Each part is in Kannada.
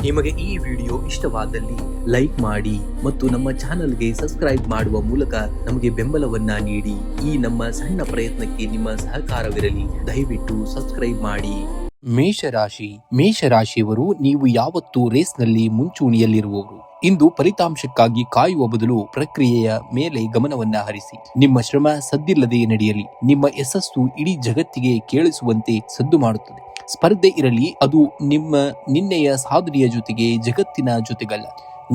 ನಿಮಗೆ ಈ ವಿಡಿಯೋ ಇಷ್ಟವಾದಲ್ಲಿ ಲೈಕ್ ಮಾಡಿ ಮತ್ತು ನಮ್ಮ ಚಾನೆಲ್ಗೆ ಸಬ್ಸ್ಕ್ರೈಬ್ ಮಾಡುವ ಮೂಲಕ ನಮಗೆ ಬೆಂಬಲವನ್ನ ನೀಡಿ. ಈ ನಮ್ಮ ಸಣ್ಣ ಪ್ರಯತ್ನಕ್ಕೆ ನಿಮ್ಮ ಸಹಕಾರವಿರಲಿ. ದಯವಿಟ್ಟು ಸಬ್ಸ್ಕ್ರೈಬ್ ಮಾಡಿ. ಮೇಷರಾಶಿಯವರು ನೀವು ಯಾವತ್ತೂ ರೇಸ್ನಲ್ಲಿ ಮುಂಚೂಣಿಯಲ್ಲಿರುವವರು. ಇಂದು ಫಲಿತಾಂಶಕ್ಕಾಗಿ ಕಾಯುವ ಬದಲು ಪ್ರಕ್ರಿಯೆಯ ಮೇಲೆ ಗಮನವನ್ನ ಹರಿಸಿ. ನಿಮ್ಮ ಶ್ರಮ ಸದ್ದಿಲ್ಲದೆ ನಡೆಯಲಿ. ನಿಮ್ಮ ಯಶಸ್ಸು ಇಡೀ ಜಗತ್ತಿಗೆ ಕೇಳಿಸುವಂತೆ ಸದ್ದು ಮಾಡುತ್ತದೆ. ಸ್ಪರ್ಧೆ ಇರಲಿ, ಅದು ನಿನ್ನೆಯ ಸಾಧನೆಯ ಜೊತೆಗೆ, ಜಗತ್ತಿನ ಜೊತೆಗಲ್ಲ.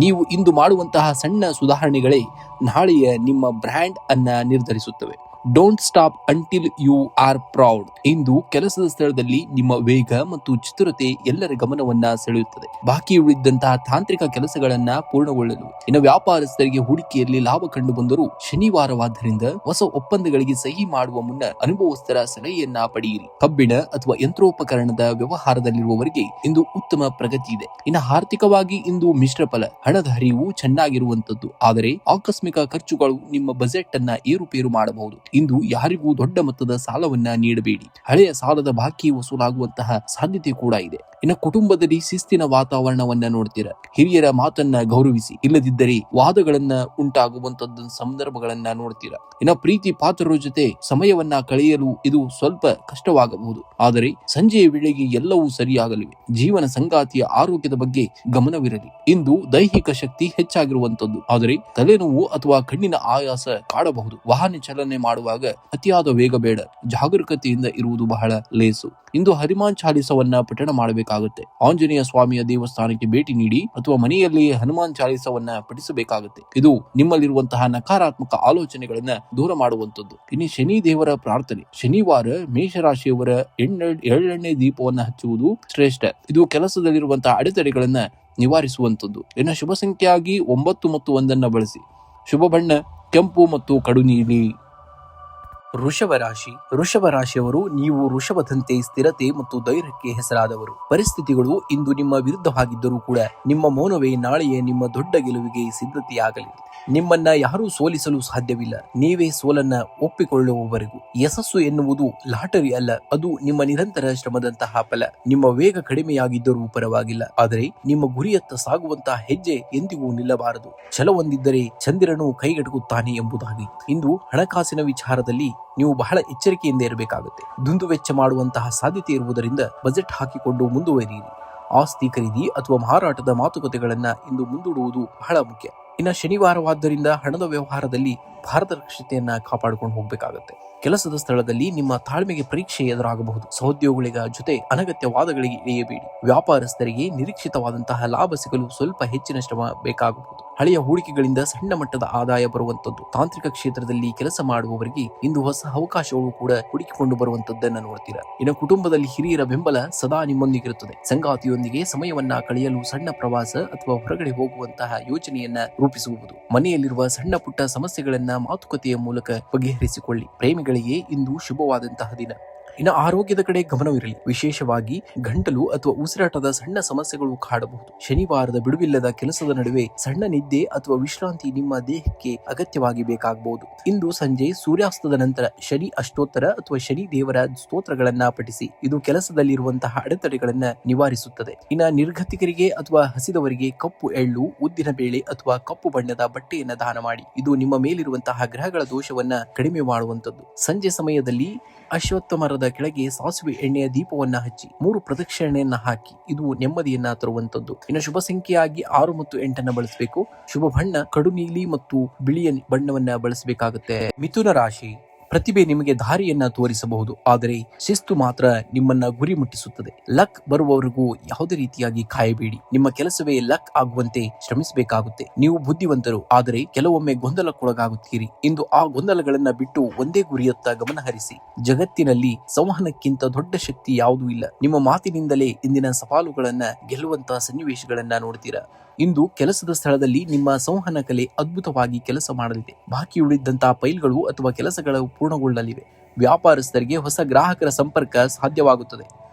ನೀವು ಇಂದು ಮಾಡುವಂತಹ ಸಣ್ಣ ಸುಧಾರಣೆಗಳೇ ನಾಳೆಯ ನಿಮ್ಮ ಬ್ರ್ಯಾಂಡ್ ಅನ್ನ ನಿರ್ಧರಿಸುತ್ತವೆ. Don't stop until you are proud. ಇಂದು ಕೆಲಸದ ಸ್ಥಳದಲ್ಲಿ ನಿಮ್ಮ ವೇಗ ಮತ್ತು ಚತುರತೆ ಎಲ್ಲರ ಗಮನವನ್ನ ಸೆಳೆಯುತ್ತದೆ. ಬಾಕಿ ಉಳಿದಂತಹ ತಾಂತ್ರಿಕ ಕೆಲಸಗಳನ್ನ ಪೂರ್ಣಗೊಳ್ಳಲು. ಇನ್ನು ವ್ಯಾಪಾರಸ್ಥರಿಗೆ ಹೂಡಿಕೆಯಲ್ಲಿ ಲಾಭ ಕಂಡು ಬಂದರೂ ಶನಿವಾರವಾದ್ದರಿಂದ ಹೊಸ ಒಪ್ಪಂದಗಳಿಗೆ ಸಹಿ ಮಾಡುವ ಮುನ್ನ ಅನುಭವಸ್ಥರ ಸಲಹೆಯನ್ನ ಪಡೆಯಿರಿ. ಕಬ್ಬಿಣ ಅಥವಾ ಯಂತ್ರೋಪಕರಣದ ವ್ಯವಹಾರದಲ್ಲಿರುವವರಿಗೆ ಇಂದು ಉತ್ತಮ ಪ್ರಗತಿ ಇದೆ. ಇನ್ನು ಆರ್ಥಿಕವಾಗಿ ಇಂದು ಮಿಶ್ರ ಫಲ. ಹಣದ ಹರಿವು ಚೆನ್ನಾಗಿರುವಂತದ್ದು, ಆದರೆ ಆಕಸ್ಮಿಕ ಖರ್ಚುಗಳು ನಿಮ್ಮ ಬಜೆಟ್ ಅನ್ನ ಏರುಪೇರು ಮಾಡಬಹುದು. ಇಂದು ಯಾರಿಗೂ ದೊಡ್ಡ ಮೊತ್ತದ ಸಾಲವನ್ನ ನೀಡಬೇಡಿ. ಹಳೆಯ ಸಾಲದ ಬಾಕಿ ವಸೂಲಾಗುವಂತಹ ಸಾಧ್ಯತೆ ಕೂಡ ಇದೆ. ಇನ್ನು ಕುಟುಂಬದಲ್ಲಿ ಶಿಸ್ತಿನ ವಾತಾವರಣವನ್ನ ನೋಡ್ತೀರಾ. ಹಿರಿಯರ ಮಾತನ್ನ ಗೌರವಿಸಿ, ಇಲ್ಲದಿದ್ದರೆ ವಾದಗಳನ್ನ ಉಂಟಾಗುವಂತದ್ದು ಸಂದರ್ಭಗಳನ್ನ ನೋಡ್ತೀರಾ. ಇನ್ನು ಪ್ರೀತಿ ಪಾತ್ರರ ಜೊತೆ ಸಮಯವನ್ನ ಕಳೆಯಲು ಇದು ಸ್ವಲ್ಪ ಕಷ್ಟವಾಗಬಹುದು, ಆದರೆ ಸಂಜೆಯ ವೇಳೆಗೆ ಎಲ್ಲವೂ ಸರಿಯಾಗಲಿವೆ. ಜೀವನ ಸಂಗಾತಿಯ ಆರೋಗ್ಯದ ಬಗ್ಗೆ ಗಮನವಿರಲಿ. ಇಂದು ದೈಹಿಕ ಶಕ್ತಿ ಹೆಚ್ಚಾಗಿರುವಂತದ್ದು, ಆದರೆ ತಲೆನೋವು ಅಥವಾ ಕಣ್ಣಿನ ಆಯಾಸ ಕಾಡಬಹುದು. ವಾಹನ ಚಾಲನೆ ಮಾಡುವಾಗ ಅತಿಯಾದ ವೇಗ ಬೇಡ. ಜಾಗರೂಕತೆಯಿಂದ ಇರುವುದು ಬಹಳ ಲೇಸು. ಇಂದು ಹನುಮಾನ್ ಚಾಲಿಸವನ್ನ ಪಠಣ ಮಾಡಬೇಕಾಗುತ್ತೆ. ಆಂಜನೇಯ ಸ್ವಾಮಿಯ ದೇವಸ್ಥಾನಕ್ಕೆ ಭೇಟಿ ನೀಡಿ ಅಥವಾ ಮನೆಯಲ್ಲಿಯೇ ಹನುಮಾನ್ ಚಾಲಿಸವನ್ನ ಪಠಿಸಬೇಕಾಗುತ್ತೆ. ಇದು ನಿಮ್ಮಲ್ಲಿರುವಂತಹ ನಕಾರಾತ್ಮಕ ಆಲೋಚನೆಗಳನ್ನ ದೂರ ಮಾಡುವಂತದ್ದು. ಇನ್ನು ಶನಿ ದೇವರ ಪ್ರಾರ್ಥನೆ. ಶನಿವಾರ ಮೇಷರಾಶಿಯವರ ಎಳ್ಳೆಣ್ಣೆ ದೀಪವನ್ನ ಹಚ್ಚುವುದು ಶ್ರೇಷ್ಠ. ಇದು ಕೆಲಸದಲ್ಲಿರುವಂತಹ ಅಡೆತಡೆಗಳನ್ನ ನಿವಾರಿಸುವಂತದ್ದು. ಇನ್ನು ಶುಭ ಸಂಖ್ಯೆಯಾಗಿ 9 ಮತ್ತು 1 ಬಳಸಿ. ಶುಭ ಬಣ್ಣ ಕೆಂಪು ಮತ್ತು ಕಡು ನೀಲಿ. ವೃಷಭ ರಾಶಿಯವರು ನೀವು ವೃಷಭದಂತೆ ಸ್ಥಿರತೆ ಮತ್ತು ಧೈರ್ಯಕ್ಕೆ ಹೆಸರಾದವರು. ಪರಿಸ್ಥಿತಿಗಳು ಇಂದು ನಿಮ್ಮ ವಿರುದ್ಧವಾಗಿದ್ದರೂ ಕೂಡ ನಿಮ್ಮ ಮೌನವೇ ನಾಳೆಯೇ ನಿಮ್ಮ ದೊಡ್ಡ ಗೆಲುವಿಗೆ ಸಿದ್ಧತೆಯಾಗಲಿದೆ. ನಿಮ್ಮನ್ನ ಯಾರೂ ಸೋಲಿಸಲು ಸಾಧ್ಯವಿಲ್ಲ. ನೀವೇ ಸೋಲನ್ನ ಒಪ್ಪಿಕೊಳ್ಳುವವರೆಗೂ. ಯಶಸ್ಸು ಎನ್ನುವುದು ಲಾಟರಿ ಅಲ್ಲ, ಅದು ನಿಮ್ಮ ನಿರಂತರ ಶ್ರಮದಂತಹ ಫಲ. ನಿಮ್ಮ ವೇಗ ಕಡಿಮೆಯಾಗಿದ್ದರೂ ಪರವಾಗಿಲ್ಲ, ಆದರೆ ನಿಮ್ಮ ಗುರಿಯತ್ತ ಸಾಗುವಂತಹ ಹೆಜ್ಜೆ ಎಂದಿಗೂ ನಿಲ್ಲಬಾರದು. ಛಲವೊಂದಿದ್ದರೆ ಚಂದಿರನು ಕೈಗೆಟುಕುತ್ತಾನೆ ಎಂಬುದಾಗಿ. ಇಂದು ಹಣಕಾಸಿನ ವಿಚಾರದಲ್ಲಿ ನೀವು ಬಹಳ ಎಚ್ಚರಿಕೆಯಿಂದ ಇರಬೇಕಾಗುತ್ತೆ. ದುಂದು ವೆಚ್ಚ ಮಾಡುವಂತಹ ಸಾಧ್ಯತೆ ಇರುವುದರಿಂದ ಬಜೆಟ್ ಹಾಕಿಕೊಂಡು ಮುಂದುವರಿಯಿರಿ. ಆಸ್ತಿ ಖರೀದಿ ಅಥವಾ ಮಾರಾಟದ ಮಾತುಕತೆಗಳನ್ನ ಇಂದು ಮುಂದೂಡುವುದು ಬಹಳ ಮುಖ್ಯ. ಇನ್ನು ಶನಿವಾರವಾದ್ದರಿಂದ ಹಣದ ವ್ಯವಹಾರದಲ್ಲಿ ಪಾರದರ್ಶಕತೆಯನ್ನ ಕಾಪಾಡಿಕೊಂಡು ಹೋಗಬೇಕಾಗುತ್ತೆ. ಕೆಲಸದ ಸ್ಥಳದಲ್ಲಿ ನಿಮ್ಮ ತಾಳ್ಮೆಗೆ ಪರೀಕ್ಷೆ ಎದುರಾಗಬಹುದು. ಸಹೋದ್ಯೋಗಿಗಳ ಜೊತೆ ಅನಗತ್ಯ ವಾದಗಳಿಗೆ ಇಳಿಯಬೇಡಿ. ವ್ಯಾಪಾರಸ್ಥರಿಗೆ ನಿರೀಕ್ಷಿತವಾದಂತಹ ಲಾಭ ಸಿಗಲು ಸ್ವಲ್ಪ ಹೆಚ್ಚಿನ ಶ್ರಮ ಬೇಕಾಗಬಹುದು. ಹಳೆಯ ಹೂಡಿಕೆಗಳಿಂದ ಸಣ್ಣ ಮಟ್ಟದ ಆದಾಯ ಬರುವಂತದ್ದು. ತಾಂತ್ರಿಕ ಕ್ಷೇತ್ರದಲ್ಲಿ ಕೆಲಸ ಮಾಡುವವರಿಗೆ ಇಂದು ಹೊಸ ಅವಕಾಶಗಳು ಕೂಡ ಹುಡುಕಿಕೊಂಡು ಬರುವಂತದ್ದನ್ನ ನೋಡ್ತೀರಾ. ಇನ್ನು ಕುಟುಂಬದಲ್ಲಿ ಹಿರಿಯರ ಬೆಂಬಲ ಸದಾ ನಿಮ್ಮೊಂದಿಗಿರುತ್ತದೆ. ಸಂಗಾತಿಯೊಂದಿಗೆ ಸಮಯವನ್ನ ಕಳೆಯಲು ಸಣ್ಣ ಪ್ರವಾಸ ಅಥವಾ ಹೊರಗಡೆ ಹೋಗುವಂತಹ ಯೋಜನೆಯನ್ನ ರೂಪಿಸುವುದು. ಮನೆಯಲ್ಲಿರುವ ಸಣ್ಣ ಪುಟ್ಟ ಸಮಸ್ಯೆಗಳನ್ನ ಮಾತುಕತೆಯ ಮೂಲಕ ಬಗೆಹರಿಸಿಕೊಳ್ಳಿ. ಪ್ರೇಮಿಗಳಿಗೆ ಇಂದು ಶುಭವಾದಂತಹ ದಿನ. ಇನ್ನು ಆರೋಗ್ಯದ ಕಡೆ ಗಮನವಿರಲಿ. ವಿಶೇಷವಾಗಿ ಗಂಟಲು ಅಥವಾ ಉಸಿರಾಟದ ಸಣ್ಣ ಸಮಸ್ಯೆಗಳು ಕಾಡಬಹುದು. ಶನಿವಾರದ ಬಿಡುವಿಲ್ಲದ ಕೆಲಸದ ನಡುವೆ ಸಣ್ಣ ನಿದ್ದೆ ಅಥವಾ ವಿಶ್ರಾಂತಿ ನಿಮ್ಮ ದೇಹಕ್ಕೆ ಅಗತ್ಯವಾಗಿ ಬೇಕಾಗಬಹುದು. ಇಂದು ಸಂಜೆ ಸೂರ್ಯಾಸ್ತದ ನಂತರ ಶನಿ ಅಷ್ಟೋತ್ತರ ಅಥವಾ ಶನಿ ದೇವರ ಸ್ತೋತ್ರಗಳನ್ನ ಪಠಿಸಿ. ಇದು ಕೆಲಸದಲ್ಲಿರುವಂತಹ ಅಡೆತಡೆಗಳನ್ನ ನಿವಾರಿಸುತ್ತದೆ. ಇನ್ನು ನಿರ್ಗತಿಕರಿಗೆ ಅಥವಾ ಹಸಿದವರಿಗೆ ಕಪ್ಪು ಎಳ್ಳು, ಉದ್ದಿನ ಬೇಳೆ ಅಥವಾ ಕಪ್ಪು ಬಣ್ಣದ ಬಟ್ಟೆಯನ್ನ ದಾನ ಮಾಡಿ. ಇದು ನಿಮ್ಮ ಮೇಲಿರುವಂತಹ ಗ್ರಹಗಳ ದೋಷವನ್ನ ಕಡಿಮೆ ಮಾಡುವಂತದ್ದು. ಸಂಜೆ ಸಮಯದಲ್ಲಿ ಅಶ್ವತ್ಥ ಮರದ ಕೆಳಗೆ ಸಾಸಿವೆ ಎಣ್ಣೆಯ ದೀಪವನ್ನ ಹಚ್ಚಿ 3 ಪ್ರದಕ್ಷಿಣೆಯನ್ನ ಹಾಕಿ. ಇದು ನೆಮ್ಮದಿಯನ್ನ ತರುವಂತದ್ದು. ಇನ್ನು ಶುಭ ಸಂಖ್ಯೆಯಾಗಿ 6 ಮತ್ತು 8 ಬಳಸಬೇಕು. ಶುಭ ಬಣ್ಣ ಕಡು ನೀಲಿ ಮತ್ತು ಬಿಳಿಯ ಬಣ್ಣವನ್ನ ಬಳಸಬೇಕಾಗುತ್ತೆ. ಮಿಥುನ ರಾಶಿ. ಪ್ರತಿಭೆ ನಿಮಗೆ ದಾರಿಯನ್ನ ತೋರಿಸಬಹುದು, ಆದರೆ ಶಿಸ್ತು ಮಾತ್ರ ನಿಮ್ಮನ್ನ ಗುರಿ ಮುಟ್ಟಿಸುತ್ತದೆ. ಲಕ್ ಬರುವವರೆಗೂ ಯಾವುದೇ ರೀತಿಯಾಗಿ ಕಾಯಬೇಡಿ. ನಿಮ್ಮ ಕೆಲಸವೇ ಲಕ್ ಆಗುವಂತೆ ಶ್ರಮಿಸಬೇಕಾಗುತ್ತೆ. ನೀವು ಬುದ್ಧಿವಂತರು, ಆದರೆ ಕೆಲವೊಮ್ಮೆ ಗೊಂದಲಕ್ಕೊಳಗಾಗುತ್ತೀರಿ. ಇಂದು ಆ ಗೊಂದಲಗಳನ್ನ ಬಿಟ್ಟು ಒಂದೇ ಗುರಿಯತ್ತ ಗಮನ ಹರಿಸಿ. ಜಗತ್ತಿನಲ್ಲಿ ಸಂವಹನಕ್ಕಿಂತ ದೊಡ್ಡ ಶಕ್ತಿ ಯಾವುದೂ ಇಲ್ಲ. ನಿಮ್ಮ ಮಾತಿನಿಂದಲೇ ಇಂದಿನ ಸವಾಲುಗಳನ್ನ ಗೆಲ್ಲುವಂತಹ ಸನ್ನಿವೇಶಗಳನ್ನ ನೋಡ್ತೀರಾ. ಇಂದು ಕೆಲಸದ ಸ್ಥಳದಲ್ಲಿ ನಿಮ್ಮ ಸಂವಹನ ಕಲೆ ಅದ್ಭುತವಾಗಿ ಕೆಲಸ ಮಾಡಲಿದೆ. ಬಾಕಿ ಉಳಿದಂತಹ ಫೈಲ್ಗಳು ಅಥವಾ ಕೆಲಸಗಳು ಪೂರ್ಣಗೊಳ್ಳಲಿವೆ. ವ್ಯಾಪಾರಸ್ಥರಿಗೆ ಹೊಸ ಗ್ರಾಹಕರ ಸಂಪರ್ಕ ಸಾಧ್ಯವಾಗುತ್ತದೆ.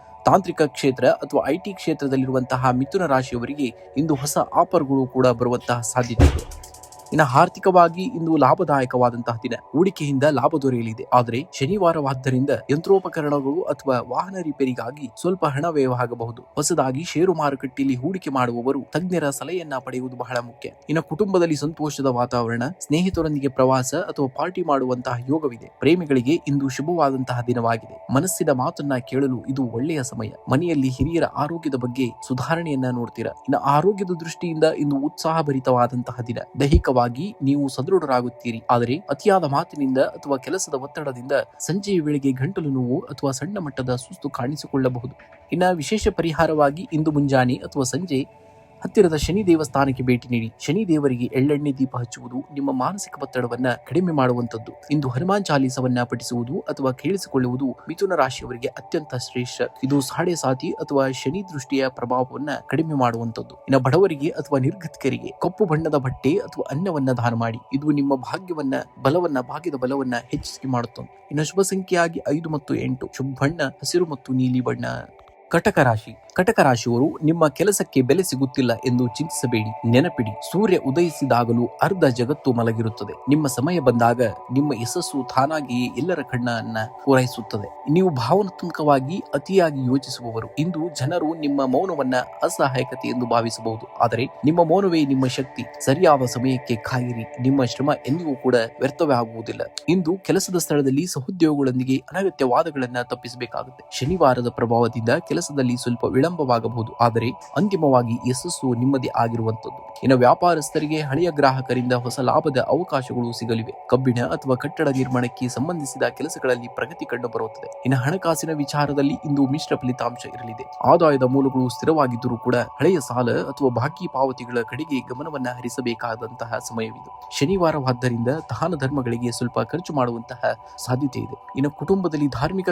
ತಾಂತ್ರಿಕ ಕ್ಷೇತ್ರ ಅಥವಾ IT ಕ್ಷೇತ್ರದಲ್ಲಿರುವಂತಹ ಮಿಥುನ ರಾಶಿಯವರಿಗೆ ಇಂದು ಹೊಸ ಆಫರ್ಗಳು ಕೂಡ ಬರುವಂತಹ ಸಾಧ್ಯತೆ ಇದೆ. ಇನ್ನು ಆರ್ಥಿಕವಾಗಿ ಇಂದು ಲಾಭದಾಯಕವಾದಂತಹ ದಿನ. ಹೂಡಿಕೆಯಿಂದ ಲಾಭ ದೊರೆಯಲಿದೆ. ಆದರೆ ಶನಿವಾರವಾದ್ದರಿಂದ ಯಂತ್ರೋಪಕರಣಗಳು ಅಥವಾ ವಾಹನ ರಿಪೇರಿಗಾಗಿ ಸ್ವಲ್ಪ ಹಣ ವ್ಯಯವಾಗಬಹುದು. ಹೊಸದಾಗಿ ಷೇರು ಮಾರುಕಟ್ಟೆಯಲ್ಲಿ ಹೂಡಿಕೆ ಮಾಡುವವರು ತಜ್ಞರ ಸಲಹೆಯನ್ನ ಪಡೆಯುವುದು ಬಹಳ ಮುಖ್ಯ. ಇನ್ನು ಕುಟುಂಬದಲ್ಲಿ ಸಂತೋಷದ ವಾತಾವರಣ, ಸ್ನೇಹಿತರೊಂದಿಗೆ ಪ್ರವಾಸ ಅಥವಾ ಪಾರ್ಟಿ ಮಾಡುವಂತಹ ಯೋಗವಿದೆ. ಪ್ರೇಮಿಗಳಿಗೆ ಇಂದು ಶುಭವಾದಂತಹ ದಿನವಾಗಿದೆ. ಮನಸ್ಸಿನ ಮಾತನ್ನ ಕೇಳಲು ಇದು ಒಳ್ಳೆಯ ಸಮಯ. ಮನೆಯಲ್ಲಿ ಹಿರಿಯರ ಆರೋಗ್ಯದ ಬಗ್ಗೆ ಸುಧಾರಣೆಯನ್ನ ನೋಡ್ತೀರಾ. ಇನ್ನು ಆರೋಗ್ಯದ ದೃಷ್ಟಿಯಿಂದ ಇಂದು ಉತ್ಸಾಹಭರಿತವಾದಂತಹ ದಿನ. ದೈಹಿಕವಾಗಿ ನೀವು ಸದೃಢರಾಗುತ್ತೀರಿ. ಆದರೆ ಅತಿಯಾದ ಮಾತಿನಿಂದ ಅಥವಾ ಕೆಲಸದ ಒತ್ತಡದಿಂದ ಸಂಜೆಯ ವೇಳೆಗೆ ಗಂಟಲು ನೋವು ಅಥವಾ ಸಣ್ಣ ಮಟ್ಟದ ಸುಸ್ತು ಕಾಣಿಸಿಕೊಳ್ಳಬಹುದು. ಇನ್ನು ವಿಶೇಷ ಪರಿಹಾರವಾಗಿ ಇಂದು ಮುಂಜಾನೆ ಅಥವಾ ಸಂಜೆ ಹತ್ತಿರದ ಶನಿ ದೇವಸ್ಥಾನಕ್ಕೆ ಭೇಟಿ ನೀಡಿ. ಶನಿ ದೇವರಿಗೆ ಎಳ್ಳೆಣ್ಣೆ ದೀಪ ಹಚ್ಚುವುದು ನಿಮ್ಮ ಮಾನಸಿಕ ಒತ್ತಡವನ್ನ ಕಡಿಮೆ ಮಾಡುವಂತದ್ದು. ಇಂದು ಹನುಮಾನ್ ಚಾಲೀಸವನ್ನ ಪಠಿಸುವುದು ಅಥವಾ ಕೇಳಿಸಿಕೊಳ್ಳುವುದು ಮಿಥುನ ರಾಶಿಯವರಿಗೆ ಅತ್ಯಂತ ಶ್ರೇಷ್ಠ. ಇದು ಸಾಡೆ ಸಾತಿ ಅಥವಾ ಶನಿ ದೃಷ್ಟಿಯ ಪ್ರಭಾವವನ್ನ ಕಡಿಮೆ ಮಾಡುವಂತದ್ದು. ಇನ್ನು ಬಡವರಿಗೆ ಅಥವಾ ನಿರ್ಗತಿಕರಿಗೆ ಕಪ್ಪು ಬಣ್ಣದ ಬಟ್ಟೆ ಅಥವಾ ಅನ್ನವನ್ನ ದಾನ ಮಾಡಿ. ಇದು ನಿಮ್ಮ ಭಾಗ್ಯದ ಬಲವನ್ನ ಹೆಚ್ಚಿಸಿ ಮಾಡುತ್ತದೆ. ಇನ್ನು ಶುಭ ಸಂಖ್ಯೆಯಾಗಿ 5 ಮತ್ತು 8. ಶುಭ ಬಣ್ಣ ಹಸಿರು ಮತ್ತು ನೀಲಿ ಬಣ್ಣ. ಕಟಕ ರಾಶಿ. ಕಟಕ ರಾಶಿಯವರು ನಿಮ್ಮ ಕೆಲಸಕ್ಕೆ ಬೆಲೆ ಸಿಗುತ್ತಿಲ್ಲ ಎಂದು ಚಿಂತಿಸಬೇಡಿ. ನೆನಪಿಡಿ, ಸೂರ್ಯ ಉದಯಿಸಿದಾಗಲೂ ಅರ್ಧ ಜಗತ್ತು ಮಲಗಿರುತ್ತದೆ. ನಿಮ್ಮ ಸಮಯ ಬಂದಾಗ ನಿಮ್ಮ ಯಶಸ್ಸು ತಾನಾಗಿಯೇ ಎಲ್ಲರ ಕಣ್ಣನ್ನ ಪೂರೈಸುತ್ತದೆ. ನೀವು ಭಾವನಾತ್ಮಕವಾಗಿ ಅತಿಯಾಗಿ ಯೋಚಿಸುವವರು. ಇಂದು ಜನರು ನಿಮ್ಮ ಮೌನವನ್ನ ಅಸಹಾಯಕತೆ ಎಂದು ಭಾವಿಸಬಹುದು. ಆದರೆ ನಿಮ್ಮ ಮೌನವೇ ನಿಮ್ಮ ಶಕ್ತಿ. ಸರಿಯಾದ ಸಮಯಕ್ಕೆ ಕಾಯಿರಿ. ನಿಮ್ಮ ಶ್ರಮ ಎಂದಿಗೂ ಕೂಡ ವ್ಯರ್ಥವೇ ಆಗುವುದಿಲ್ಲ. ಇಂದು ಕೆಲಸದ ಸ್ಥಳದಲ್ಲಿ ಸಹೋದ್ಯೋಗಿಗಳೊಂದಿಗೆ ಅನಗತ್ಯ ವಾದಗಳನ್ನ ತಪ್ಪಿಸಬೇಕಾಗುತ್ತೆ. ಶನಿವಾರದ ಪ್ರಭಾವದಿಂದ ಕೆಲಸದಲ್ಲಿ ಸ್ವಲ್ಪ ವಿಳಂಬವಾಗಬಹುದು. ಆದರೆ ಅಂತಿಮವಾಗಿ ಯಶಸ್ಸು ನಿಮ್ಮದೇ ಆಗಿರುವಂತದ್ದು. ಇನ್ನು ವ್ಯಾಪಾರಸ್ಥರಿಗೆ ಹಳೆಯ ಗ್ರಾಹಕರಿಂದ ಹೊಸ ಲಾಭದ ಅವಕಾಶಗಳು ಸಿಗಲಿವೆ. ಕಬ್ಬಿಣ ಅಥವಾ ಕಟ್ಟಡ ನಿರ್ಮಾಣಕ್ಕೆ ಸಂಬಂಧಿಸಿದ ಕೆಲಸಗಳಲ್ಲಿ ಪ್ರಗತಿ ಕಂಡುಬರುತ್ತದೆ. ಇನ್ನು ಹಣಕಾಸಿನ ವಿಚಾರದಲ್ಲಿ ಇಂದು ಮಿಶ್ರ ಫಲಿತಾಂಶ ಇರಲಿದೆ. ಆದಾಯದ ಮೂಲಗಳು ಸ್ಥಿರವಾಗಿದ್ದರೂ ಕೂಡ ಹಳೆಯ ಸಾಲ ಅಥವಾ ಬಾಕಿ ಪಾವತಿಗಳ ಕಡೆಗೆ ಗಮನವನ್ನ ಹರಿಸಬೇಕಾದಂತಹ ಸಮಯವಿದು. ಶನಿವಾರವಾದ್ದರಿಂದ ದಾನ ಧರ್ಮಗಳಿಗೆ ಸ್ವಲ್ಪ ಖರ್ಚು ಮಾಡುವಂತಹ ಸಾಧ್ಯತೆ ಇದೆ. ಇನ್ನು ಕುಟುಂಬದಲ್ಲಿ ಧಾರ್ಮಿಕ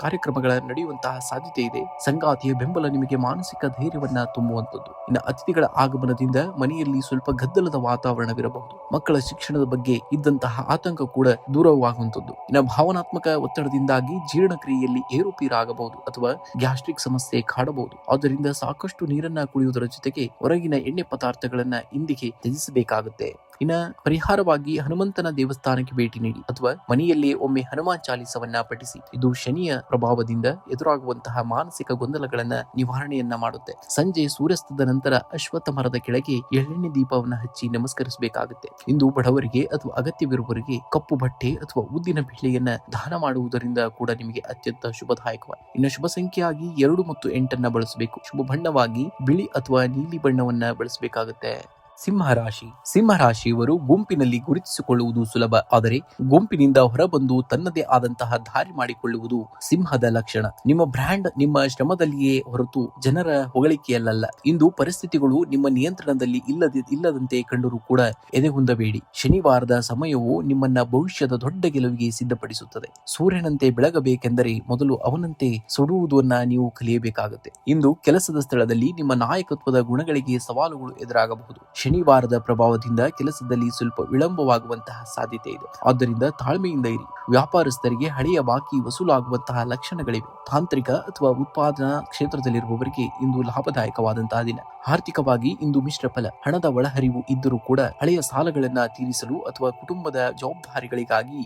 ಕಾರ್ಯಕ್ರಮಗಳ ನಡೆಯುವಂತಹ ಸಾಧ್ಯತೆ ಇದೆ. ಸಂಗಾತಿಯ ಬೆಂಬಲ ನಿಮಗೆ ಮಾನಸಿಕ ಧೈರ್ಯವನ್ನ ತುಂಬುವಂತದ್ದು. ಇನ್ನು ಅತಿಥಿಗಳ ಆಗಮನದಿಂದ ಮನೆಯಲ್ಲಿ ಸ್ವಲ್ಪ ಗದ್ದಲದ ವಾತಾವರಣವಿರಬಹುದು. ಮಕ್ಕಳ ಶಿಕ್ಷಣದ ಬಗ್ಗೆ ಇದ್ದಂತಹ ಆತಂಕ ಕೂಡ ದೂರವಾಗುವಂತದ್ದು. ಇನ್ನು ಭಾವನಾತ್ಮಕ ಒತ್ತಡದಿಂದಾಗಿ ಜೀರ್ಣಕ್ರಿಯೆಯಲ್ಲಿ ಏರುಪೇರಾಗಬಹುದು ಅಥವಾ ಗ್ಯಾಸ್ಟ್ರಿಕ್ ಸಮಸ್ಯೆ ಕಾಡಬಹುದು. ಆದ್ದರಿಂದ ಸಾಕಷ್ಟು ನೀರನ್ನ ಕುಡಿಯುವುದರ ಜೊತೆಗೆ ಹೊರಗಿನ ಎಣ್ಣೆ ಪದಾರ್ಥಗಳನ್ನ ಇಂದಿಗೆ ತ್ಯಜಿಸಬೇಕಾಗುತ್ತೆ. ಇನ್ನ ಪರಿಹಾರವಾಗಿ ಹನುಮಂತನ ದೇವಸ್ಥಾನಕ್ಕೆ ಭೇಟಿ ನೀಡಿ ಅಥವಾ ಮನೆಯಲ್ಲೇ ಒಮ್ಮೆ ಹನುಮಾನ್ ಚಾಲೀಸವನ್ನ ಪಠಿಸಿ. ಇದು ಶನಿಯ ಪ್ರಭಾವದಿಂದ ಎದುರಾಗುವಂತಹ ಮಾನಸಿಕ ಗೊಂದಲಗಳನ್ನ ನಿವಾರಣೆಯನ್ನ ಮಾಡುತ್ತೆ. ಸಂಜೆ ಸೂರ್ಯಾಸ್ತದ ನಂತರ ಅಶ್ವತ್ಥ ಮರದ ಕೆಳಗೆ ಎಳ್ಳೆಣ್ಣೆ ದೀಪವನ್ನ ಹಚ್ಚಿ ನಮಸ್ಕರಿಸಬೇಕಾಗುತ್ತೆ. ಇಂದು ಬಡವರಿಗೆ ಅಥವಾ ಅಗತ್ಯವಿರುವವರಿಗೆ ಕಪ್ಪು ಬಟ್ಟೆ ಅಥವಾ ಉದ್ದಿನ ಬೇಳೆಯನ್ನ ದಾನ ಮಾಡುವುದರಿಂದ ಕೂಡ ನಿಮಗೆ ಅತ್ಯಂತ ಶುಭದಾಯಕವಾಗಿದೆ. ಇನ್ನು ಶುಭ ಸಂಖ್ಯೆಯಾಗಿ 2 ಮತ್ತು 8 ಬಳಸಬೇಕು. ಶುಭ ಬಣ್ಣವಾಗಿ ಬಿಳಿ ಅಥವಾ ನೀಲಿ ಬಣ್ಣವನ್ನ ಬಳಸಬೇಕಾಗುತ್ತೆ. ಸಿಂಹರಾಶಿಯವರು ಗುಂಪಿನಲ್ಲಿ ಗುರುತಿಸಿಕೊಳ್ಳುವುದು ಸುಲಭ. ಆದರೆ ಗುಂಪಿನಿಂದ ಹೊರಬಂದು ತನ್ನದೇ ಆದಂತಹ ದಾರಿ ಮಾಡಿಕೊಳ್ಳುವುದು ಸಿಂಹದ ಲಕ್ಷಣ. ನಿಮ್ಮ ಬ್ರ್ಯಾಂಡ್ ನಿಮ್ಮ ಶ್ರಮದಲ್ಲಿಯೇ ಹೊರತು ಜನರ ಹೊಗಳಿಕೆಯಲ್ಲ. ಇಂದು ಪರಿಸ್ಥಿತಿಗಳು ನಿಮ್ಮ ನಿಯಂತ್ರಣದಲ್ಲಿ ಇಲ್ಲದಂತೆ ಕಂಡರೂ ಕೂಡ ಎದೆಗುಂದಬೇಡಿ. ಶನಿವಾರದ ಸಮಯವು ನಿಮ್ಮನ್ನ ಭವಿಷ್ಯದ ದೊಡ್ಡ ಗೆಲುವಿಗೆ ಸಿದ್ಧಪಡಿಸುತ್ತದೆ. ಸೂರ್ಯನಂತೆ ಬೆಳಗಬೇಕೆಂದರೆ ಮೊದಲು ಅವನಂತೆ ಸುಡುವುದನ್ನ ನೀವು ಕಲಿಯಬೇಕಾಗುತ್ತೆ. ಇಂದು ಕೆಲಸದ ಸ್ಥಳದಲ್ಲಿ ನಿಮ್ಮ ನಾಯಕತ್ವದ ಗುಣಗಳಿಗೆ ಸವಾಲುಗಳು ಎದುರಾಗಬಹುದು. ಶನಿವಾರದ ಪ್ರಭಾವದಿಂದ ಕೆಲಸದಲ್ಲಿ ಸ್ವಲ್ಪ ವಿಳಂಬವಾಗುವಂತಹ ಸಾಧ್ಯತೆ ಇದೆ. ಆದ್ದರಿಂದ ತಾಳ್ಮೆಯಿಂದ ಇರಿ. ವ್ಯಾಪಾರಸ್ಥರಿಗೆ ಹಳೆಯ ಬಾಕಿ ವಸೂಲಾಗುವಂತಹ ಲಕ್ಷಣಗಳಿವೆ. ತಾಂತ್ರಿಕ ಅಥವಾ ಉತ್ಪಾದನಾ ಕ್ಷೇತ್ರದಲ್ಲಿರುವವರಿಗೆ ಇಂದು ಲಾಭದಾಯಕವಾದಂತಹ ದಿನ. ಆರ್ಥಿಕವಾಗಿ ಇಂದು ಮಿಶ್ರ ಫಲ. ಹಣದ ಒಳಹರಿವು ಇದ್ದರೂ ಕೂಡ ಹಳೆಯ ಸಾಲಗಳನ್ನ ತೀರಿಸಲು ಅಥವಾ ಕುಟುಂಬದ ಜವಾಬ್ದಾರಿಗಳಿಗಾಗಿ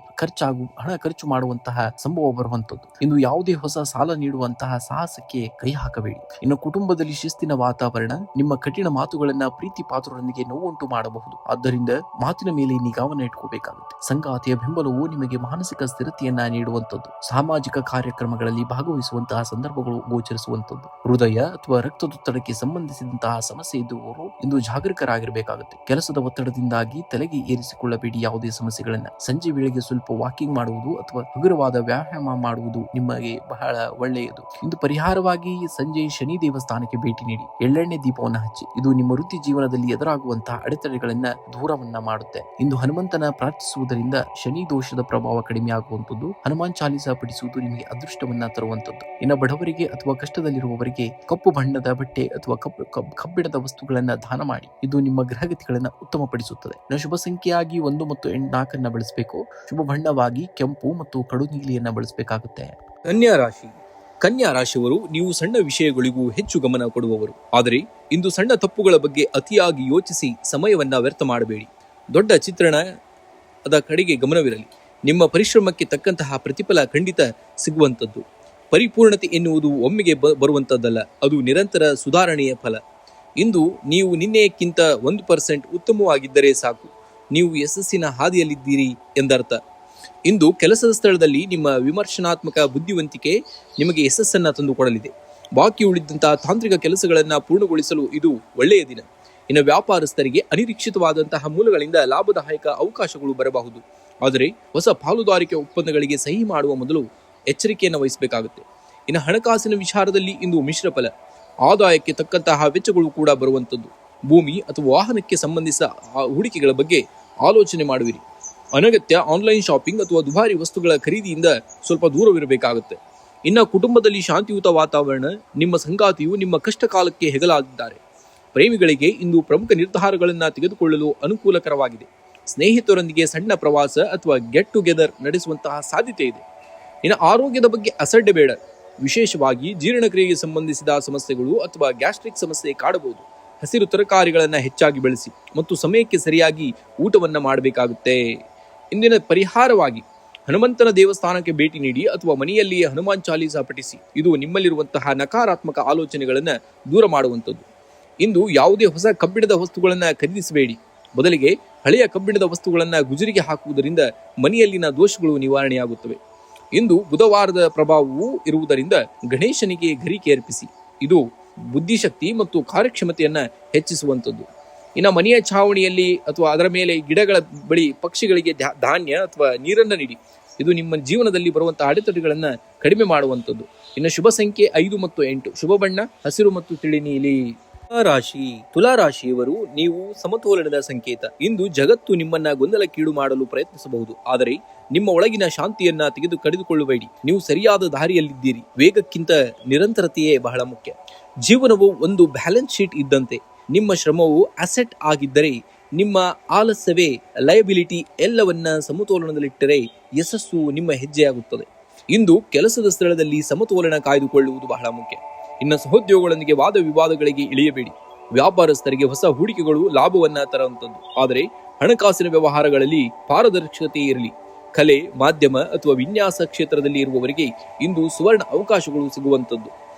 ಹಣ ಖರ್ಚು ಮಾಡುವಂತಹ ಸಂಭವ ಬರುವಂತದ್ದು. ಇಂದು ಯಾವುದೇ ಹೊಸ ಸಾಲ ನೀಡುವಂತಹ ಸಾಹಸಕ್ಕೆ ಕೈ ಹಾಕಬೇಡಿ. ಇನ್ನು ಕುಟುಂಬದಲ್ಲಿ ಶಿಸ್ತಿನ ವಾತಾವರಣ. ನಿಮ್ಮ ಕಠಿಣ ಮಾತುಗಳನ್ನ ಪ್ರೀತಿ ಪಾತ್ರರೊಂದಿಗೆ ನೋವುಂಟು ಮಾಡಬಹುದು. ಆದ್ದರಿಂದ ಮಾತಿನ ಮೇಲೆ ನಿಗಾವನ್ನ ಇಟ್ಕೋಬೇಕಾಗುತ್ತೆ. ಸಂಗಾತಿಯ ಬೆಂಬಲವು ನಿಮಗೆ ಮಾನಸಿಕ ಸ್ಥಿರತೆಯನ್ನ ನೀಡುವಂತದ್ದು. ಸಾಮಾಜಿಕ ಕಾರ್ಯಕ್ರಮಗಳಲ್ಲಿ ಭಾಗವಹಿಸುವಂತಹ ಸಂದರ್ಭಗಳು ಗೋಚರಿಸುವಂತದ್ದು. ಹೃದಯ ಅಥವಾ ರಕ್ತದೊತ್ತಡಕ್ಕೆ ಸಂಬಂಧಿಸಿದಂತಹ ಸಮಸ್ಯೆ ಇದ್ದುವವರು ಇಂದು ಜಾಗರೂಕರಾಗಿರಬೇಕಾಗುತ್ತೆ. ಕೆಲಸದ ಒತ್ತಡದಿಂದಾಗಿ ತಲೆಗೆ ಏರಿಸಿಕೊಳ್ಳಬೇಡಿ ಯಾವುದೇ ಸಮಸ್ಯೆಗಳನ್ನ. ಸಂಜೆ ವೇಳೆಗೆ ಸ್ವಲ್ಪ ವಾಕಿಂಗ್ ಮಾಡುವುದು ಅಥವಾ ಹಗುರವಾದ ವ್ಯಾಯಾಮ ಮಾಡುವುದು ನಿಮಗೆ ಬಹಳ ಒಳ್ಳೆಯದು. ಇಂದು ಪರಿಹಾರವಾಗಿ ಸಂಜೆ ಶನಿ ದೇವಸ್ಥಾನಕ್ಕೆ ಭೇಟಿ ನೀಡಿ. ಎಳ್ಳೆಣ್ಣೆ ದೀಪವನ್ನು ಹಚ್ಚಿ. ಇದು ನಿಮ್ಮ ವೃತ್ತಿ ಜೀವನದಲ್ಲಿ ಎದುರಾಗುವಂತಹ ಅಡೆತಡೆಗಳನ್ನ ದೂರವನ್ನ ಮಾಡುತ್ತೆ. ಇಂದು ಹನುಮಂತನ ಪ್ರಾರ್ಥಿಸುವುದರಿಂದ ಶನಿ ದೋಷದ ಪ್ರಭಾವ ಕಡಿಮೆ ಆಗುವಂತದ್ದು. ಹನುಮಾನ್ ಚಾಲೀಸ ಪಠಿಸುವುದು ನಿಮಗೆ ಅದೃಷ್ಟವನ್ನ ತರುವಂತದ್ದು. ಇನ್ನು ಬಡವರಿಗೆ ಅಥವಾ ಕಷ್ಟದಲ್ಲಿರುವವರಿಗೆ ಕಪ್ಪು ಬಣ್ಣದ ಬಟ್ಟೆ ಅಥವಾ ಕಬ್ಬಿಣದ ವಸ್ತುಗಳನ್ನ ದಾನ ಮಾಡಿ. ಇದು ನಿಮ್ಮ ಗ್ರಹಗತಿಗಳನ್ನ ಉತ್ತಮಪಡಿಸುತ್ತದೆ. ಶುಭ ಸಂಖ್ಯೆಯಾಗಿ 1 ಮತ್ತು 4 ಬಳಸಬೇಕು. ಶುಭ ಬಣ್ಣವಾಗಿ ಕೆಂಪು ಮತ್ತು ಕಡು ನೀಲಿಯನ್ನ ಬಳಸಬೇಕಾಗುತ್ತೆ. ಕನ್ಯಾ ರಾಶಿಯವರು ನೀವು ಸಣ್ಣ ವಿಷಯಗಳಿಗೂ ಹೆಚ್ಚು ಗಮನ ಕೊಡುವವರು. ಆದರೆ ಇಂದು ಸಣ್ಣ ತಪ್ಪುಗಳ ಬಗ್ಗೆ ಅತಿಯಾಗಿ ಯೋಚಿಸಿ ಸಮಯವನ್ನ ವ್ಯರ್ಥ ಮಾಡಬೇಡಿ. ದೊಡ್ಡ ಚಿತ್ರಣ ಅದ ಕಡೆಗೆ ಗಮನವಿರಲಿ. ನಿಮ್ಮ ಪರಿಶ್ರಮಕ್ಕೆ ತಕ್ಕಂತಹ ಪ್ರತಿಫಲ ಖಂಡಿತ ಸಿಗುವಂಥದ್ದು. ಪರಿಪೂರ್ಣತೆ ಎನ್ನುವುದು ಒಮ್ಮೆಗೆ ಬರುವಂಥದ್ದಲ್ಲ, ಅದು ನಿರಂತರ ಸುಧಾರಣೆಯ ಫಲ. ಇಂದು ನೀವು ನಿನ್ನೆಯಕ್ಕಿಂತ 1% ಉತ್ತಮವಾಗಿದ್ದರೆ ಸಾಕು, ನೀವು ಯಶಸ್ಸಿನ ಹಾದಿಯಲ್ಲಿದ್ದೀರಿ ಎಂದರ್ಥ. ಇಂದು ಕೆಲಸದ ಸ್ಥಳದಲ್ಲಿ ನಿಮ್ಮ ವಿಮರ್ಶನಾತ್ಮಕ ಬುದ್ಧಿವಂತಿಕೆ ನಿಮಗೆ ಯಶಸ್ಸನ್ನು ತಂದುಕೊಡಲಿದೆ. ಬಾಕಿ ಉಳಿದಂತಹ ತಾಂತ್ರಿಕ ಕೆಲಸಗಳನ್ನು ಪೂರ್ಣಗೊಳಿಸಲು ಇದು ಒಳ್ಳೆಯ ದಿನ. ಇನ್ನು ವ್ಯಾಪಾರಸ್ಥರಿಗೆ ಅನಿರೀಕ್ಷಿತವಾದಂತಹ ಮೂಲಗಳಿಂದ ಲಾಭದಾಯಕ ಅವಕಾಶಗಳು ಬರಬಹುದು. ಆದರೆ ಹೊಸ ಪಾಲುದಾರಿಕೆ ಒಪ್ಪಂದಗಳಿಗೆ ಸಹಿ ಮಾಡುವ ಮೊದಲು ಎಚ್ಚರಿಕೆಯನ್ನು ವಹಿಸಬೇಕಾಗುತ್ತೆ. ಇನ್ನು ಹಣಕಾಸಿನ ವಿಚಾರದಲ್ಲಿ ಇಂದು ಮಿಶ್ರ ಫಲ. ಆದಾಯಕ್ಕೆ ತಕ್ಕಂತಹ ವೆಚ್ಚಗಳು ಕೂಡ ಬರುವಂಥದ್ದು. ಭೂಮಿ ಅಥವಾ ವಾಹನಕ್ಕೆ ಸಂಬಂಧಿಸಿದ ಹೂಡಿಕೆಗಳ ಬಗ್ಗೆ ಆಲೋಚನೆ ಮಾಡುವಿರಿ. ಅನಗತ್ಯ ಆನ್ಲೈನ್ ಶಾಪಿಂಗ್ ಅಥವಾ ದುಬಾರಿ ವಸ್ತುಗಳ ಖರೀದಿಯಿಂದ ಸ್ವಲ್ಪ ದೂರವಿರಬೇಕಾಗುತ್ತೆ. ಇನ್ನು ಕುಟುಂಬದಲ್ಲಿ ಶಾಂತಿಯುತ ವಾತಾವರಣ. ನಿಮ್ಮ ಸಂಗಾತಿಯು ನಿಮ್ಮ ಕಷ್ಟ ಕಾಲಕ್ಕೆ ಹೆಗಲಾಗಿದ್ದಾರೆ. ಪ್ರೇಮಿಗಳಿಗೆ ಇಂದು ಪ್ರಮುಖ ನಿರ್ಧಾರಗಳನ್ನು ತೆಗೆದುಕೊಳ್ಳಲು ಅನುಕೂಲಕರವಾಗಿದೆ. ಸ್ನೇಹಿತರೊಂದಿಗೆ ಸಣ್ಣ ಪ್ರವಾಸ ಅಥವಾ ಗೆಟ್ ಟುಗೆದರ್ ನಡೆಸುವಂತಹ ಸಾಧ್ಯತೆ ಇದೆ. ಇನ್ನು ಆರೋಗ್ಯದ ಬಗ್ಗೆ ಅಸಡ್ಡೆ ಬೇಡ. ವಿಶೇಷವಾಗಿ ಜೀರ್ಣಕ್ರಿಯೆಗೆ ಸಂಬಂಧಿಸಿದ ಸಮಸ್ಯೆಗಳು ಅಥವಾ ಗ್ಯಾಸ್ಟ್ರಿಕ್ ಸಮಸ್ಯೆ ಕಾಡಬಹುದು. ಹಸಿರು ತರಕಾರಿಗಳನ್ನು ಹೆಚ್ಚಾಗಿ ಬೆಳೆಸಿ ಮತ್ತು ಸಮಯಕ್ಕೆ ಸರಿಯಾಗಿ ಊಟವನ್ನು ಮಾಡಬೇಕಾಗುತ್ತೆ. ಇಂದಿನ ಪರಿಹಾರವಾಗಿ ಹನುಮಂತನ ದೇವಸ್ಥಾನಕ್ಕೆ ಭೇಟಿ ನೀಡಿ ಅಥವಾ ಮನೆಯಲ್ಲಿಯೇ ಹನುಮಾನ್ ಚಾಲೀಸ ಪಠಿಸಿ. ಇದು ನಿಮ್ಮಲ್ಲಿರುವಂತಹ ನಕಾರಾತ್ಮಕ ಆಲೋಚನೆಗಳನ್ನು ದೂರ ಮಾಡುವಂಥದ್ದು. ಇಂದು ಯಾವುದೇ ಹೊಸ ಕಬ್ಬಿಣದ ವಸ್ತುಗಳನ್ನು ಖರೀದಿಸಬೇಡಿ. ಬದಲಿಗೆ ಹಳೆಯ ಕಬ್ಬಿಣದ ವಸ್ತುಗಳನ್ನು ಗುಜರಿಗೆ ಹಾಕುವುದರಿಂದ ಮನೆಯಲ್ಲಿನ ದೋಷಗಳು ನಿವಾರಣೆಯಾಗುತ್ತವೆ. ಇಂದು ಬುಧವಾರದ ಪ್ರಭಾವವು ಇರುವುದರಿಂದ ಗಣೇಶನಿಗೆ ಗರಿಕೆ ಅರ್ಪಿಸಿ. ಇದು ಬುದ್ಧಿಶಕ್ತಿ ಮತ್ತು ಕಾರ್ಯಕ್ಷಮತೆಯನ್ನು ಹೆಚ್ಚಿಸುವಂಥದ್ದು. ಇನ್ನು ಮನೆಯ ಛಾವಣಿಯಲ್ಲಿ ಅಥವಾ ಅದರ ಮೇಲೆ ಗಿಡಗಳ ಬಳಿ ಪಕ್ಷಿಗಳಿಗೆ ಧಾನ್ಯ ಅಥವಾ ನೀರನ್ನು ನೀಡಿ. ಇದು ನಿಮ್ಮ ಜೀವನದಲ್ಲಿ ಬರುವಂತಹ ಅಡೆತಡೆಗಳನ್ನು ಕಡಿಮೆ ಮಾಡುವಂಥದ್ದು. ಇನ್ನು ಶುಭ ಸಂಖ್ಯೆ 5 ಮತ್ತು 8. ಶುಭ ಬಣ್ಣ ಹಸಿರು ಮತ್ತು ತಿಳಿ ನೀಲಿ. ತುಲಾ ರಾಶಿಯವರು ನೀವು ಸಮತೋಲನದ ಸಂಕೇತ. ಇಂದು ಜಗತ್ತು ನಿಮ್ಮನ್ನ ಗೊಂದಲಕ್ಕೀಡು ಮಾಡಲು ಪ್ರಯತ್ನಿಸಬಹುದು, ಆದರೆ ನಿಮ್ಮ ಒಳಗಿನ ಶಾಂತಿಯನ್ನ ಕಡಿದುಕೊಳ್ಳಬೇಡಿ. ನೀವು ಸರಿಯಾದ ದಾರಿಯಲ್ಲಿದ್ದೀರಿ. ವೇಗಕ್ಕಿಂತ ನಿರಂತರತೆಯೇ ಬಹಳ ಮುಖ್ಯ. ಜೀವನವು ಒಂದು ಬ್ಯಾಲೆನ್ಸ್ ಶೀಟ್ ಇದ್ದಂತೆ. ನಿಮ್ಮ ಶ್ರಮವು ಅಸೆಟ್ ಆಗಿದ್ದರೆ ನಿಮ್ಮ ಆಲಸ್ಯವೇ ಲಯಬಿಲಿಟಿ. ಎಲ್ಲವನ್ನ ಸಮತೋಲನದಲ್ಲಿಟ್ಟರೆ ಯಶಸ್ಸು ನಿಮ್ಮ ಹೆಜ್ಜೆಯಾಗುತ್ತದೆ. ಇಂದು ಕೆಲಸದ ಸ್ಥಳದಲ್ಲಿ ಸಮತೋಲನ ಕಾಯ್ದುಕೊಳ್ಳುವುದು ಬಹಳ ಮುಖ್ಯ. ಇನ್ನು ಸಹೋದ್ಯೋಗಿಗಳೊಂದಿಗೆ ವಾದ ವಿವಾದಗಳಿಗೆ ಇಳಿಯಬೇಡಿ. ವ್ಯಾಪಾರಸ್ಥರಿಗೆ ಹೊಸ ಹೂಡಿಕೆಗಳು ಲಾಭವನ್ನ ತರುವಂಥದ್ದು, ಆದರೆ ಹಣಕಾಸಿನ ವ್ಯವಹಾರಗಳಲ್ಲಿ ಪಾರದರ್ಶಕತೆ ಇರಲಿ. ಕಲೆ, ಮಾಧ್ಯಮ ಅಥವಾ ವಿನ್ಯಾಸ ಕ್ಷೇತ್ರದಲ್ಲಿ ಇರುವವರಿಗೆ ಇಂದು ಸುವರ್ಣ ಅವಕಾಶಗಳು ಸಿಗುವಂಥದ್ದು.